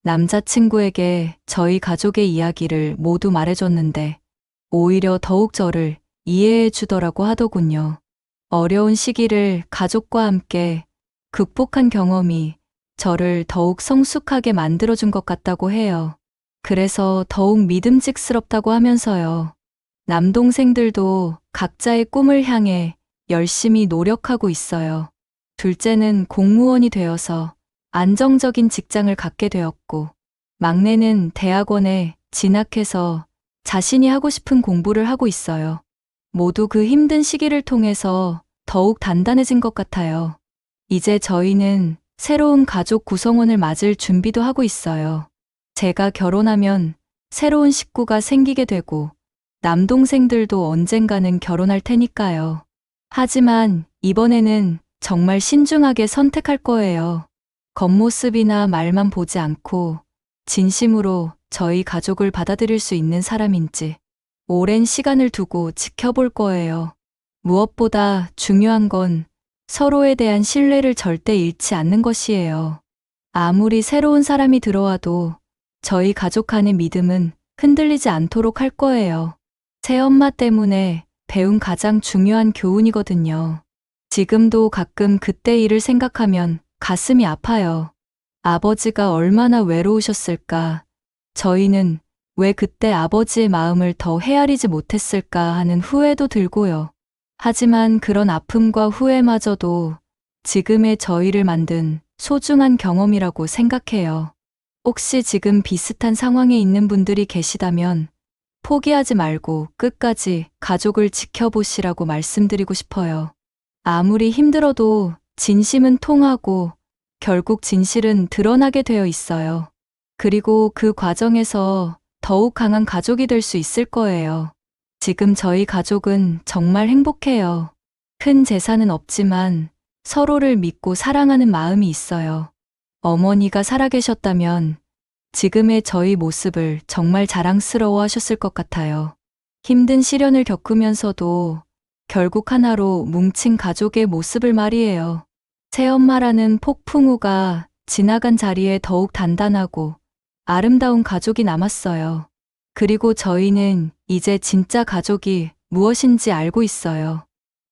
남자친구에게 저희 가족의 이야기를 모두 말해줬는데 오히려 더욱 저를 이해해 주더라고 하더군요. 어려운 시기를 가족과 함께 극복한 경험이 저를 더욱 성숙하게 만들어준 것 같다고 해요. 그래서 더욱 믿음직스럽다고 하면서요. 남동생들도 각자의 꿈을 향해 열심히 노력하고 있어요. 둘째는 공무원이 되어서 안정적인 직장을 갖게 되었고, 막내는 대학원에 진학해서 자신이 하고 싶은 공부를 하고 있어요. 모두 그 힘든 시기를 통해서 더욱 단단해진 것 같아요. 이제 저희는 새로운 가족 구성원을 맞을 준비도 하고 있어요. 제가 결혼하면 새로운 식구가 생기게 되고 남동생들도 언젠가는 결혼할 테니까요. 하지만 이번에는 정말 신중하게 선택할 거예요. 겉모습이나 말만 보지 않고 진심으로 저희 가족을 받아들일 수 있는 사람인지 오랜 시간을 두고 지켜볼 거예요. 무엇보다 중요한 건 서로에 대한 신뢰를 절대 잃지 않는 것이에요. 아무리 새로운 사람이 들어와도 저희 가족 안의 믿음은 흔들리지 않도록 할 거예요. 새엄마 때문에 배운 가장 중요한 교훈이거든요. 지금도 가끔 그때 일을 생각하면 가슴이 아파요. 아버지가 얼마나 외로우셨을까. 저희는 왜 그때 아버지의 마음을 더 헤아리지 못했을까 하는 후회도 들고요. 하지만 그런 아픔과 후회마저도 지금의 저희를 만든 소중한 경험이라고 생각해요. 혹시 지금 비슷한 상황에 있는 분들이 계시다면 포기하지 말고 끝까지 가족을 지켜보시라고 말씀드리고 싶어요. 아무리 힘들어도 진심은 통하고 결국 진실은 드러나게 되어 있어요. 그리고 그 과정에서 더욱 강한 가족이 될 수 있을 거예요. 지금 저희 가족은 정말 행복해요. 큰 재산은 없지만 서로를 믿고 사랑하는 마음이 있어요. 어머니가 살아계셨다면 지금의 저희 모습을 정말 자랑스러워 하셨을 것 같아요. 힘든 시련을 겪으면서도 결국 하나로 뭉친 가족의 모습을 말이에요. 새엄마라는 폭풍우가 지나간 자리에 더욱 단단하고 아름다운 가족이 남았어요. 그리고 저희는 이제 진짜 가족이 무엇인지 알고 있어요.